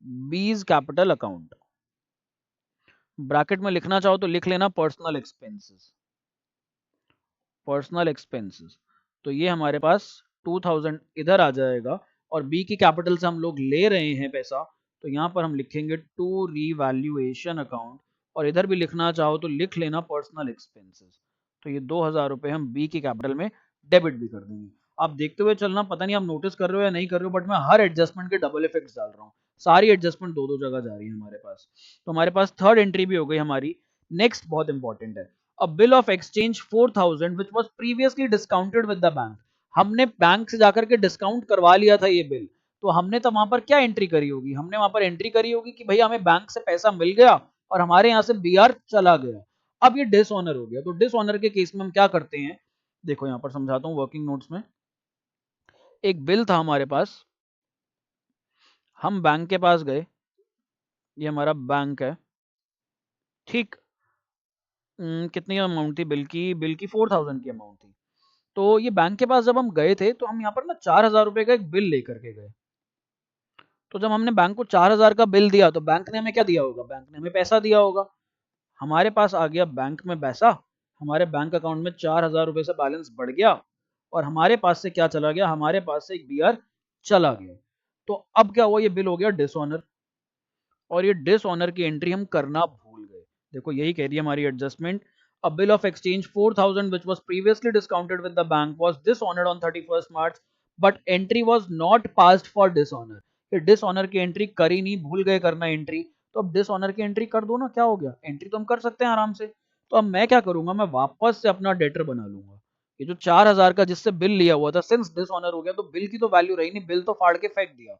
B's capital account, bracket में लिखना चाहो तो लिख लेना पर्सनल एक्सपेंसेस, पर्सनल एक्सपेंसेस। तो ये हमारे पास 2000 इधर आ जाएगा, और बी की कैपिटल से हम लोग ले रहे हैं पैसा, तो यहाँ पर हम लिखेंगे टू रीवैल्यूएशन अकाउंट, और इधर भी लिखना चाहो तो लिख लेना पर्सनल एक्सपेंसेस। तो ये 2,000 रुपए हम बी की कैपिटल में डेबिट भी कर देंगे। आप देखते हुए चलना, पता नहीं आप नोटिस कर रहे हो या नहीं कर रहे हो, बट मैं हर एडजस्टमेंट के डबल इफेक्ट्स डाल रहा हूँ, सारी एडजस्टमेंट दो दो जगह जा रही है हमारे पास। तो हमारे पास थर्ड एंट्री भी हो गई हमारी। नेक्स्ट बहुत इंपॉर्टेंट है, a bill of exchange 4,000 which was previously discounted with the bank। हमने बैंक से जाकर के डिस्काउंट करवा लिया था ये बिल, तो हमने तो वहां पर क्या एंट्री करी होगी, हमने वहां पर एंट्री करी होगी कि भैया हमें बैंक से पैसा मिल गया और हमारे यहाँ से बीआर चला गया। अब ये डिसऑनर हो गया, तो डिसऑनर के केस में हम क्या करते हैं, देखो यहाँ पर समझाता हूँ वर्किंग नोट्स में। एक बिल था हमारे पास, हम बैंक के पास गए, ये हमारा बैंक है, ठीक। कितनी अमाउंट थी बिल की, बिल की 4,000 की अमाउंट थी। तो ये बैंक के पास जब हम गए थे तो हम यहाँ पर ना 4,000 रुपए का एक बिल लेकर के गए। तो जब हमने बैंक को 4,000 का बिल दिया तो बैंक ने हमें क्या दिया होगा, बैंक ने हमें पैसा दिया होगा। हमारे पास आ गया बैंक में पैसा, हमारे बैंक अकाउंट में 4,000 रुपए से बैलेंस बढ़ गया, और हमारे पास से क्या चला गया, हमारे पास से एक बीआर चला गया। तो अब क्या हुआ, ये बिल हो गया डिसऑनर, और ये डिसऑनर की एंट्री हम करना भूल गए। देखो यही कह रही है हमारी adjustment, a bill of exchange 4,000 which was previously discounted with the bank was dishonored on 31st March but entry was not passed for dishonor। ये डिसऑनर की एंट्री करी नहीं, भूल गए करना एंट्री, तो अब डिसऑनर की एंट्री कर दो ना, क्या हो गया, एंट्री तो हम कर सकते हैं आराम से। तो अब मैं क्या करूंगा, मैं वापस से अपना डेटर बना लूंगा, ये जो 4,000 का जिससे बिल लिया हुआ था, सिंस डिसऑनर हो गया तो बिल की तो वैल्यू रही नहीं, बिल तो फाड़ के फेंक दिया।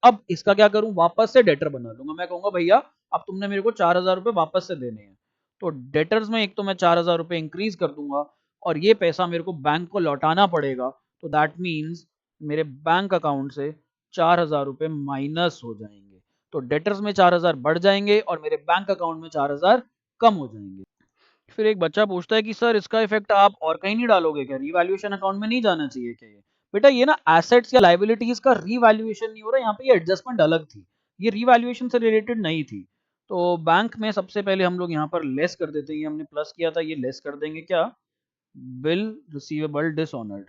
अब इसका क्या करूं, वापस से डेटर बना लूंगा, मैं कहूंगा भैया अब तुमने मेरे को 4,000 रुपए वापस से देने हैं। तो डेटर्स में एक तो मैं 4,000 रुपए इंक्रीज कर दूंगा, और ये पैसा मेरे को बैंक को लौटाना पड़ेगा, तो दैट मीन्स मेरे बैंक अकाउंट से 4,000 रुपए माइनस हो जाएंगे। तो डेटर्स में 4,000 बढ़ जाएंगे और मेरे बैंक अकाउंट में 4,000 कम हो जाएंगे। फिर एक बच्चा पूछता है कि सर इसका इफेक्ट आप और कहीं नहीं डालोगे क्या, रीवैल्यूएशन अकाउंट में नहीं जाना चाहिए क्या ये। बेटा ये ना एसेट्स या लाइबिलिटीज का रीवैल्यूएशन नहीं हो रहा, यहाँ पे ये एडजस्टमेंट अलग थी, ये रीवैल्यूएशन से रिलेटेड नहीं थी। तो बैंक में सबसे पहले हम लोग यहाँ पर लेस कर देते हैं, ये हमने प्लस किया था, ये लेस कर देंगे क्या, बिल रिसीवेबल डिसऑनर्ड,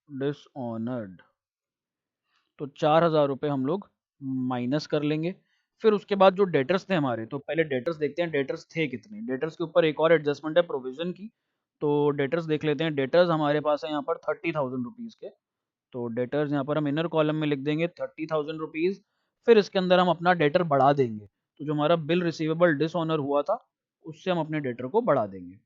डिसऑनर्ड, तो 4,000 रुपए हम लोग माइनस कर लेंगे। फिर उसके बाद जो डेटर्स थे हमारे, तो पहले डेटर्स देखते हैं डेटर्स थे कितने, डेटर्स के ऊपर एक और एडजस्टमेंट है प्रोविजन की, तो डेटर्स देख लेते हैं। डेटर्स हमारे पास है यहाँ पर 30,000 रुपीज़ के, तो डेटर्स यहाँ पर हम इनर कॉलम में लिख देंगे 30,000 रुपीज़। फिर इसके अंदर हम अपना डेटर बढ़ा देंगे, तो जो हमारा बिल रिसीवेबल डिसऑनर हुआ था उससे हम अपने डेटर को बढ़ा देंगे,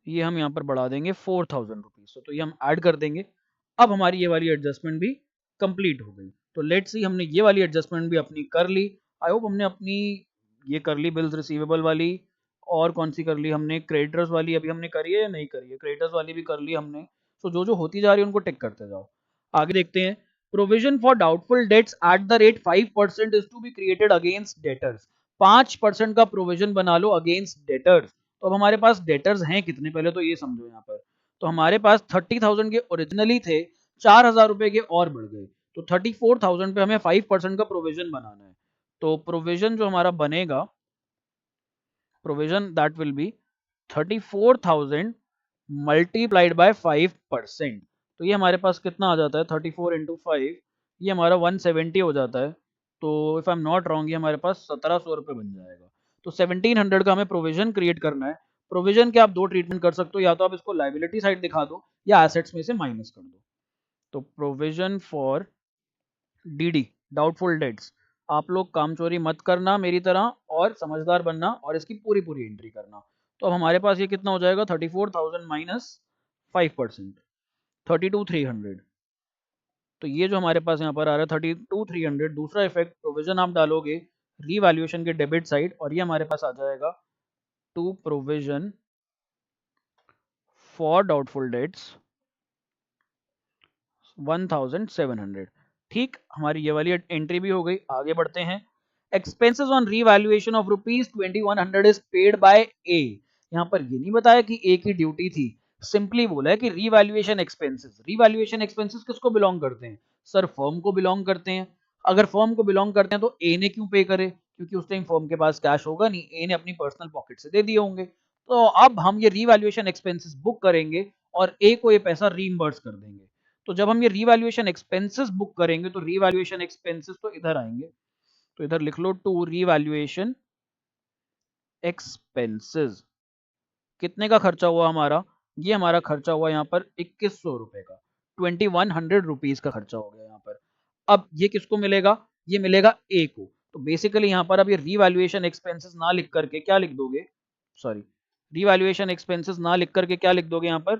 ये हम यहाँ पर बढ़ा देंगे 4,000 रुपीज़। 2200। तो ये हम ऐड कर देंगे। अब हमारी ये वाली एडजस्टमेंट भी कंप्लीट हो गई। तो लेट्स सी, हमने ये वाली एडजस्टमेंट भी अपनी कर ली। आई होप हमने अपनी ये कर ली बिल्स रिसीवेबल वाली। और कौन सी कर ली हमने? क्रेडिटर्स वाली अभी हमने करी है या नहीं करी है? क्रेडिटर्स वाली भी कर ली हमने। तो जो जो होती जा रही है उनको टिक करते जाओ। आगे देखते हैं। Provision for doubtful debts at the rate 5% is to be created against debtors. 5% का प्रोविजन बना लो अगेंस्ट डेटर्स। तो अब हमारे पास डेटर्स हैं कितने, पहले तो ये समझो यहाँ पर। तो हमारे पास 30,000 के ओरिजिनली थे, 4,000 रुपए के और बढ़ गए। तो 34,000 पे हमें 5% का प्रोविजन बनाना है। तो प्रोविजन जो हमारा बनेगा, provision that will be 34,000 multiplied by 5%। तो ये हमारे पास कितना आ जाता है? 34 इंटू 5, ये हमारा 170 हो जाता है। तो if I am not wrong, ये हमारे पास 1700 रुपये बन जाएगा। तो 1700 का हमें प्रोविजन क्रिएट करना है। प्रोविजन के आप दो ट्रीटमेंट कर सकते हो, या तो आप इसको लाइबिलिटी साइड दिखा दो या एसेट्स में से माइनस कर दो। तो provision for DD, doubtful debts, आप लोग कामचोरी मत करना मेरी तरह, और समझदार बनना और इसकी पूरी पूरी एंट्री करना। तो अब हमारे पास ये कितना हो जाएगा? 34,000 माइनस 5%, 32,300। तो ये जो हमारे पास यहाँ पर आ रहा है 32,300। दूसरा इफेक्ट, प्रोविजन आप डालोगे रीवैल्यूएशन के डेबिट साइड, और ये हमारे पास आ जाएगा to provision for doubtful debts 1,700। ठीक, हमारी ये वाली एंट्री भी हो गई। आगे बढ़ते हैं। Expenses on revaluation of ₹2100 is paid by A. यहाँ पर ये नहीं बताया कि ए की ड्यूटी थी, सिंपली बोला है कि रीवैल्यूएशन एक्सपेंसेस। रीवैल्यूएशन एक्सपेंसेस किसको बिलोंग करते हैं? सर फर्म को बिलोंग करते हैं। अगर फर्म को बिलोंग करते हैं तो ए ने क्यों पे करे? क्योंकि उस टाइम फर्म के पास कैश होगा नहीं, ए ने अपनी पर्सनल पॉकेट से दे दिए होंगे। तो अब हम ये रीवैल्यूएशन एक्सपेंसेस बुक करेंगे और ए को ये पैसा रीइंबर्स कर देंगे। तो जब हम ये रीवैल्यूएशन एक्सपेंसेस बुक करेंगे तो रीवैल्यूएशन एक्सपेंसेस तो इधर आएंगे। तो इधर लिख लो टू रीवैल्यूएशन एक्सपेंसेस। कितने का खर्चा हुआ हमारा? ये हमारा खर्चा हुआ यहाँ पर 2100 रुपए का, 2100 रुपीज का खर्चा हो गया यहाँ पर। अब ये किसको मिलेगा? ये मिलेगा ए को। तो बेसिकली यहाँ पर अब ये रीवैल्यूएशन एक्सपेंसेस ना लिख करके क्या लिख दोगे? सॉरी, रीवैल्यूएशन एक्सपेंसेस ना लिख करके क्या लिख दोगे यहाँ पर?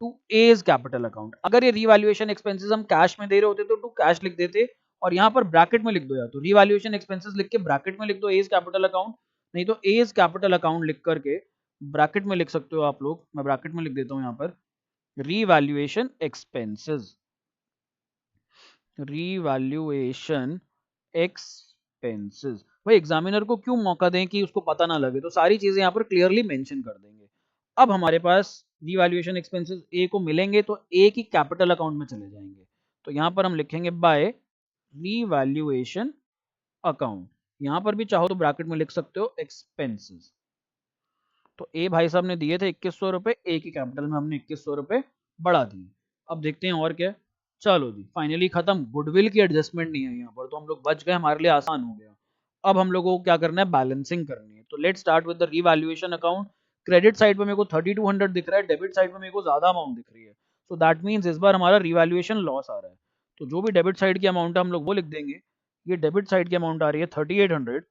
To A's capital account. अगर ये रीवैल्यूएशन एक्सपेंसेस हम कैश में दे रहे होते तो टू कैश लिख देते, और यहाँ पर ब्रैकेट में लिख दो, या तो रीवैल्यूएशन एक्सपेंसेस लिख के ब्रैकेट में लिख दो एज कैपिटल अकाउंट, नहीं तो एज कैपिटल अकाउंट लिख करके ब्रैकेट में लिख सकते हो आप लोग। मैं ब्रैकेट में लिख देता हूं यहाँ पर रीवैल्यूएशन एक्सपेंसेस, रीवैल्यूएशन एक्सपेंसेस। भाई एग्जामिनर को क्यों मौका दें कि उसको पता ना लगे, तो सारी चीजें यहाँ पर क्लियरली मेंशन कर देंगे। अब हमारे पास रीवैल्यूएशन एक्सपेंसेस ए को मिलेंगे तो ए की कैपिटल अकाउंट में चले जाएंगे। तो यहाँ पर हम लिखेंगे बाय रीवैल्यूएशन अकाउंट। यहाँ पर भी चाहो तो ब्रैकेट में लिख सकते हो एक्सपेंसेस। तो ए भाई साहब ने दिए थे 2100 रुपए, ए की कैपिटल में हमने 2100 रुपए बढ़ा दिए। अब देखते हैं और क्या है। चलो जी, फाइनली खत्म। गुडविल की एडजस्टमेंट नहीं है यहाँ पर, तो हम लोग बच गए, हमारे लिए आसान हो गया। अब हम लोगों को क्या करना है? बैलेंसिंग करनी है। तो let's start with the revaluation account. Credit side पे मेरे को 3200 दिख रहा है, डेबिट साइड पे मेरे को ज्यादा अमाउंट दिख रही है। सो दैट मीन्स इस बार हमारा रीवैल्यूएशन लॉस आ रहा है। तो जो भी डेबिट साइड की अमाउंट है हम लोग वो लिख देंगे। ये डेबिट साइड की अमाउंट आ रही है 3800।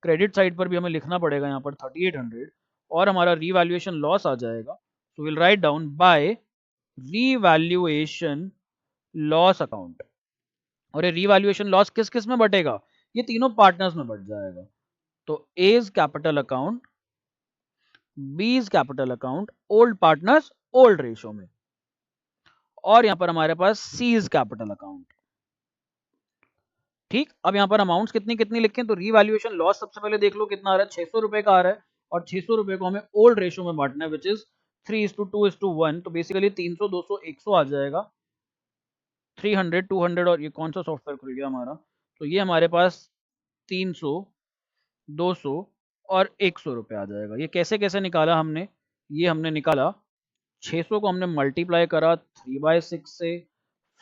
क्रेडिट साइड पर भी हमें लिखना पड़ेगा यहाँ पर 3800, और हमारा रीवैल्यूएशन लॉस आ जाएगा। So will write down bye revaluation loss account. और ये रीवैल्यूएशन लॉस किस किस में बटेगा? ये तीनों पार्टनर्स में बट जाएगा। तो A's capital account, B's capital account, old partners old ratio में, और यहां पर हमारे पास सीज कैपिटल अकाउंट। ठीक, अब यहाँ पर अमाउंट्स कितनी कितनी लिखें? तो रीवैल्यूएशन लॉस सबसे पहले देख लो कितना आ रहा है, 600 रुपए का आ रहा है, और 600 रुपए को हमें ओल्ड रेशो में बांटना है, विच इज 3:2:1। तो बेसिकली 300 200 100 आ जाएगा, 300 200, और ये कौन सा सॉफ्टवेयर खुल गया हमारा? तो ये हमारे पास 300 200 और 100 रुपए आ जाएगा। ये कैसे कैसे निकाला हमने? ये हमने निकाला 600 को हमने मल्टीप्लाई करा 3/6 से,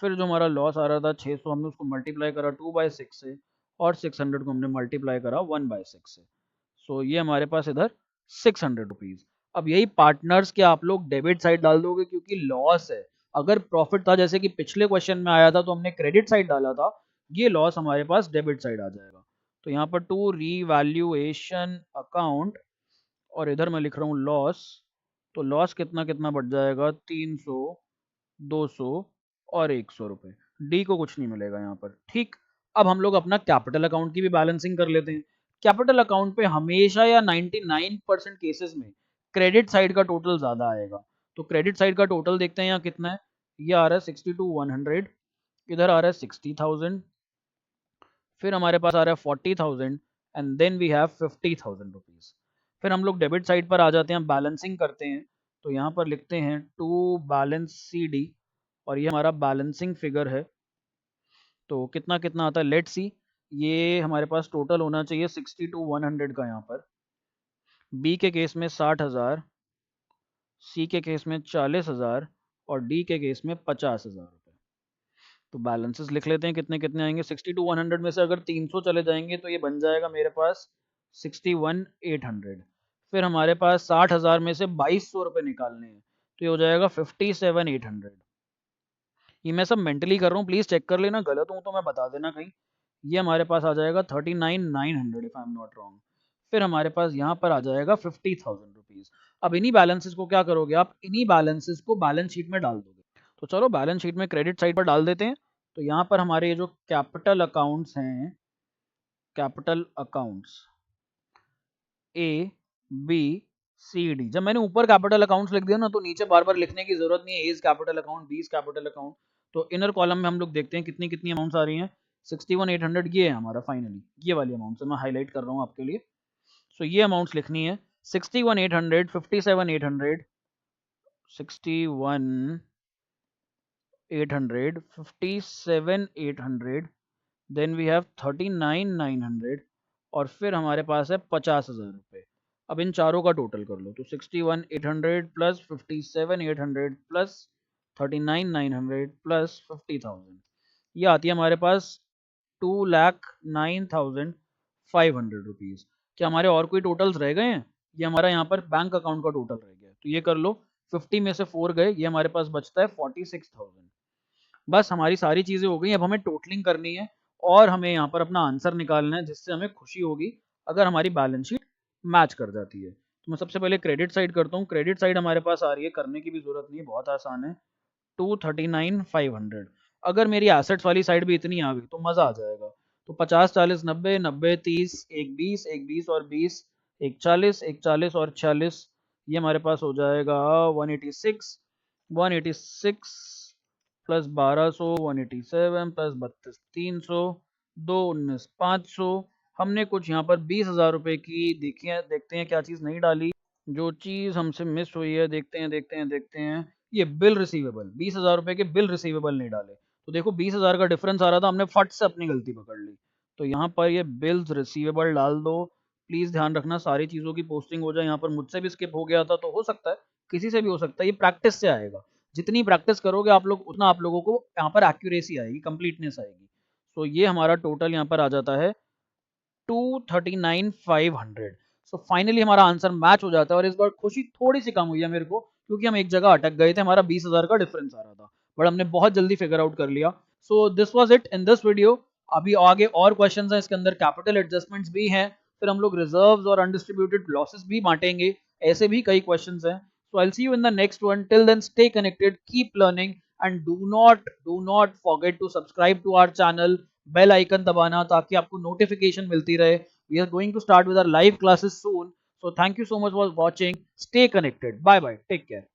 फिर जो हमारा लॉस आ रहा था 600 हमने उसको मल्टीप्लाई करा 2/6 से, और 600 को हमने मल्टीप्लाई करा 1/6 से। सो ये हमारे पास इधर 600 रुपीज। अब यही पार्टनर्स के आप लोग डेबिट साइड डाल दोगे, क्योंकि लॉस है। अगर प्रॉफिट था जैसे कि पिछले क्वेश्चन में आया था तो हमने क्रेडिट साइड डाला था, ये लॉस हमारे पास डेबिट साइड आ जाएगा। तो यहाँ पर टू रीवैल्यूएशन अकाउंट, और इधर मैं लिख रहा हूँ लॉस। तो लॉस कितना कितना बढ़ जाएगा? 300 200 और 100 रुपए। डी को कुछ नहीं मिलेगा यहाँ पर, ठीक। अब हम लोग अपना कैपिटल अकाउंट की भी बैलेंसिंग कर लेते हैं। कैपिटल अकाउंट पे हमेशा या 99% केसेस में क्रेडिट साइड का टोटल ज्यादा आएगा। तो क्रेडिट साइड का टोटल देखते हैं यहाँ कितना है। ये आ रहा है 62,100, इधर आ रहा है 60,000, फिर हमारे पास आ रहा है 40,000 and then we have 50,000 rupees. फिर हम लोग डेबिट साइड पर आ जाते हैं, बैलेंसिंग करते हैं। तो यहाँ पर लिखते हैं टू बैलेंस सी डी, और ये हमारा बैलेंसिंग फिगर है। तो कितना कितना आता है, लेट सी। ये हमारे पास टोटल होना चाहिए 62,100 का यहाँ पर। बी के केस में 60,000, सी के केस में 40,000 और डी के केस में 50,000 रुपये। तो बैलेंसेस लिख लेते हैं कितने कितने आएंगे। 62,100 में से अगर 300 चले जाएंगे तो ये बन जाएगा मेरे पास 61,800। फिर हमारे पास 60,000 में से 2,200 रुपये निकालने हैं, तो ये हो जाएगा 57,800। ये मैं सब मेंटली कर रहा हूँ, प्लीज चेक कर लेना, गलत हूँ तो मैं बता देना कहीं। ये हमारे पास आ जाएगा 39,900 if I am not wrong. फिर हमारे पास यहाँ पर आ जाएगा 50,000 रुपीज। अब इन्हीं बैलेंसेस को क्या करोगे आप, इन्हीं बैलेंसेस को बैलेंस शीट में डाल दोगे। तो चलो बैलेंस शीट में क्रेडिट साइड पर डाल देते हैं। तो यहाँ पर हमारे ये जो कैपिटल अकाउंट्स हैं, capital accounts A B C D, जब मैंने ऊपर कैपिटल अकाउंट्स लिख दिया ना तो नीचे बार बार लिखने की जरूरत नहीं है, A is capital account, B is capital account. तो इनर कॉलम में हम लोग देखते हैं कितनी कितनी अमाउंट्स आ रही हैं। 61,800 ये है हमारा फाइनली, ये वाली अमाउंट मैं हाईलाइट कर रहा हूँ आपके लिए। सो ये अमाउंट्स लिखनी है 61,800, 57,800, 61,800, 57,800, देन वी हैव 39,900 और फिर हमारे पास है 50,000 रुपये। अब इन चारों का टोटल कर लो, तो 61,800 प्लस 57,800 प्लस 39,900 प्लस 50,000, ये आती है हमारे पास 2,09,500 रुपीज। क्या हमारे और कोई टोटल्स रह गए हैं? ये हमारा यहाँ पर बैंक अकाउंट का टोटल रह गया, तो ये कर लो। 50 में से 4 गए, ये हमारे पास बचता है 46,000। बस हमारी सारी चीजें हो गई, अब हमें टोटलिंग करनी है और हमें यहाँ पर अपना आंसर निकालना है, जिससे हमें खुशी होगी अगर हमारी बैलेंस शीट मैच कर जाती है। तो मैं सबसे पहले क्रेडिट साइड करता हूँ। क्रेडिट साइड हमारे पास आ रही है, करने की भी जरूरत नहीं है, बहुत आसान है। 239,500। अगर मेरी एसेट्स वाली साइड भी इतनी आ गई तो मजा आ जाएगा। तो 50, 40, 90, 90, 30, एक 20, एक 20 और 20, एक 40, एक 40 और 46, ये हमारे पास हो जाएगा 186, 186 प्लस 1200, 187 प्लस 32, 300, 219, 500। हमने कुछ यहाँ पर 20,000 रुपए की देखिए, देखते हैं क्या चीज नहीं डाली। जो चीज हमसे मिस हुई है, देखते हैं देखते हैं देखते हैं। ये बिल रिसीवेबल, 20,000 रुपए के बिल रिसीवेबल नहीं डाले। तो देखो 20,000 का डिफरेंस आ रहा था, हमने फट से अपनी गलती पकड़ ली। तो यहाँ पर ये बिल्स रिसीवेबल डाल दो। प्लीज ध्यान रखना सारी चीजों की पोस्टिंग हो जाए। यहाँ पर मुझसे भी स्किप हो गया था, तो हो सकता है किसी से भी हो सकता है, ये प्रैक्टिस से आएगा। जितनी प्रैक्टिस करोगे आप लोग, उतना आप लोगों को यहाँ पर एक्यूरेसी आएगी, कंप्लीटनेस आएगी। तो ये हमारा टोटल यहाँ पर आ जाता है 239,500। सो फाइनली हमारा आंसर मैच हो जाता है, और इस बार खुशी थोड़ी सी कम हुई है मेरे को, क्योंकि हम एक जगह अटक गए थे, हमारा 20,000 का डिफरेंस आ रहा था, बट हमने बहुत जल्दी फिगर आउट कर लिया। So this was it in this video. अभी आगे और क्वेश्चंस हैं, इसके अंदर कैपिटल एडजस्टमेंट्स भी हैं, फिर हम लोग रिजर्व्स और अनडिस्ट्रीब्यूटेड लॉसेस भी बांटेंगे, ऐसे भी कई क्वेश्चंस हैं। So I will see you in the next one. Till then stay connected, keep learning, and do not forget to subscribe to our channel, bell icon दबाना ताकि आपको नोटिफिकेशन मिलती रहे। We are going to start with our live classes soon. So thank you so much for watching. Stay connected. Bye bye. Take care.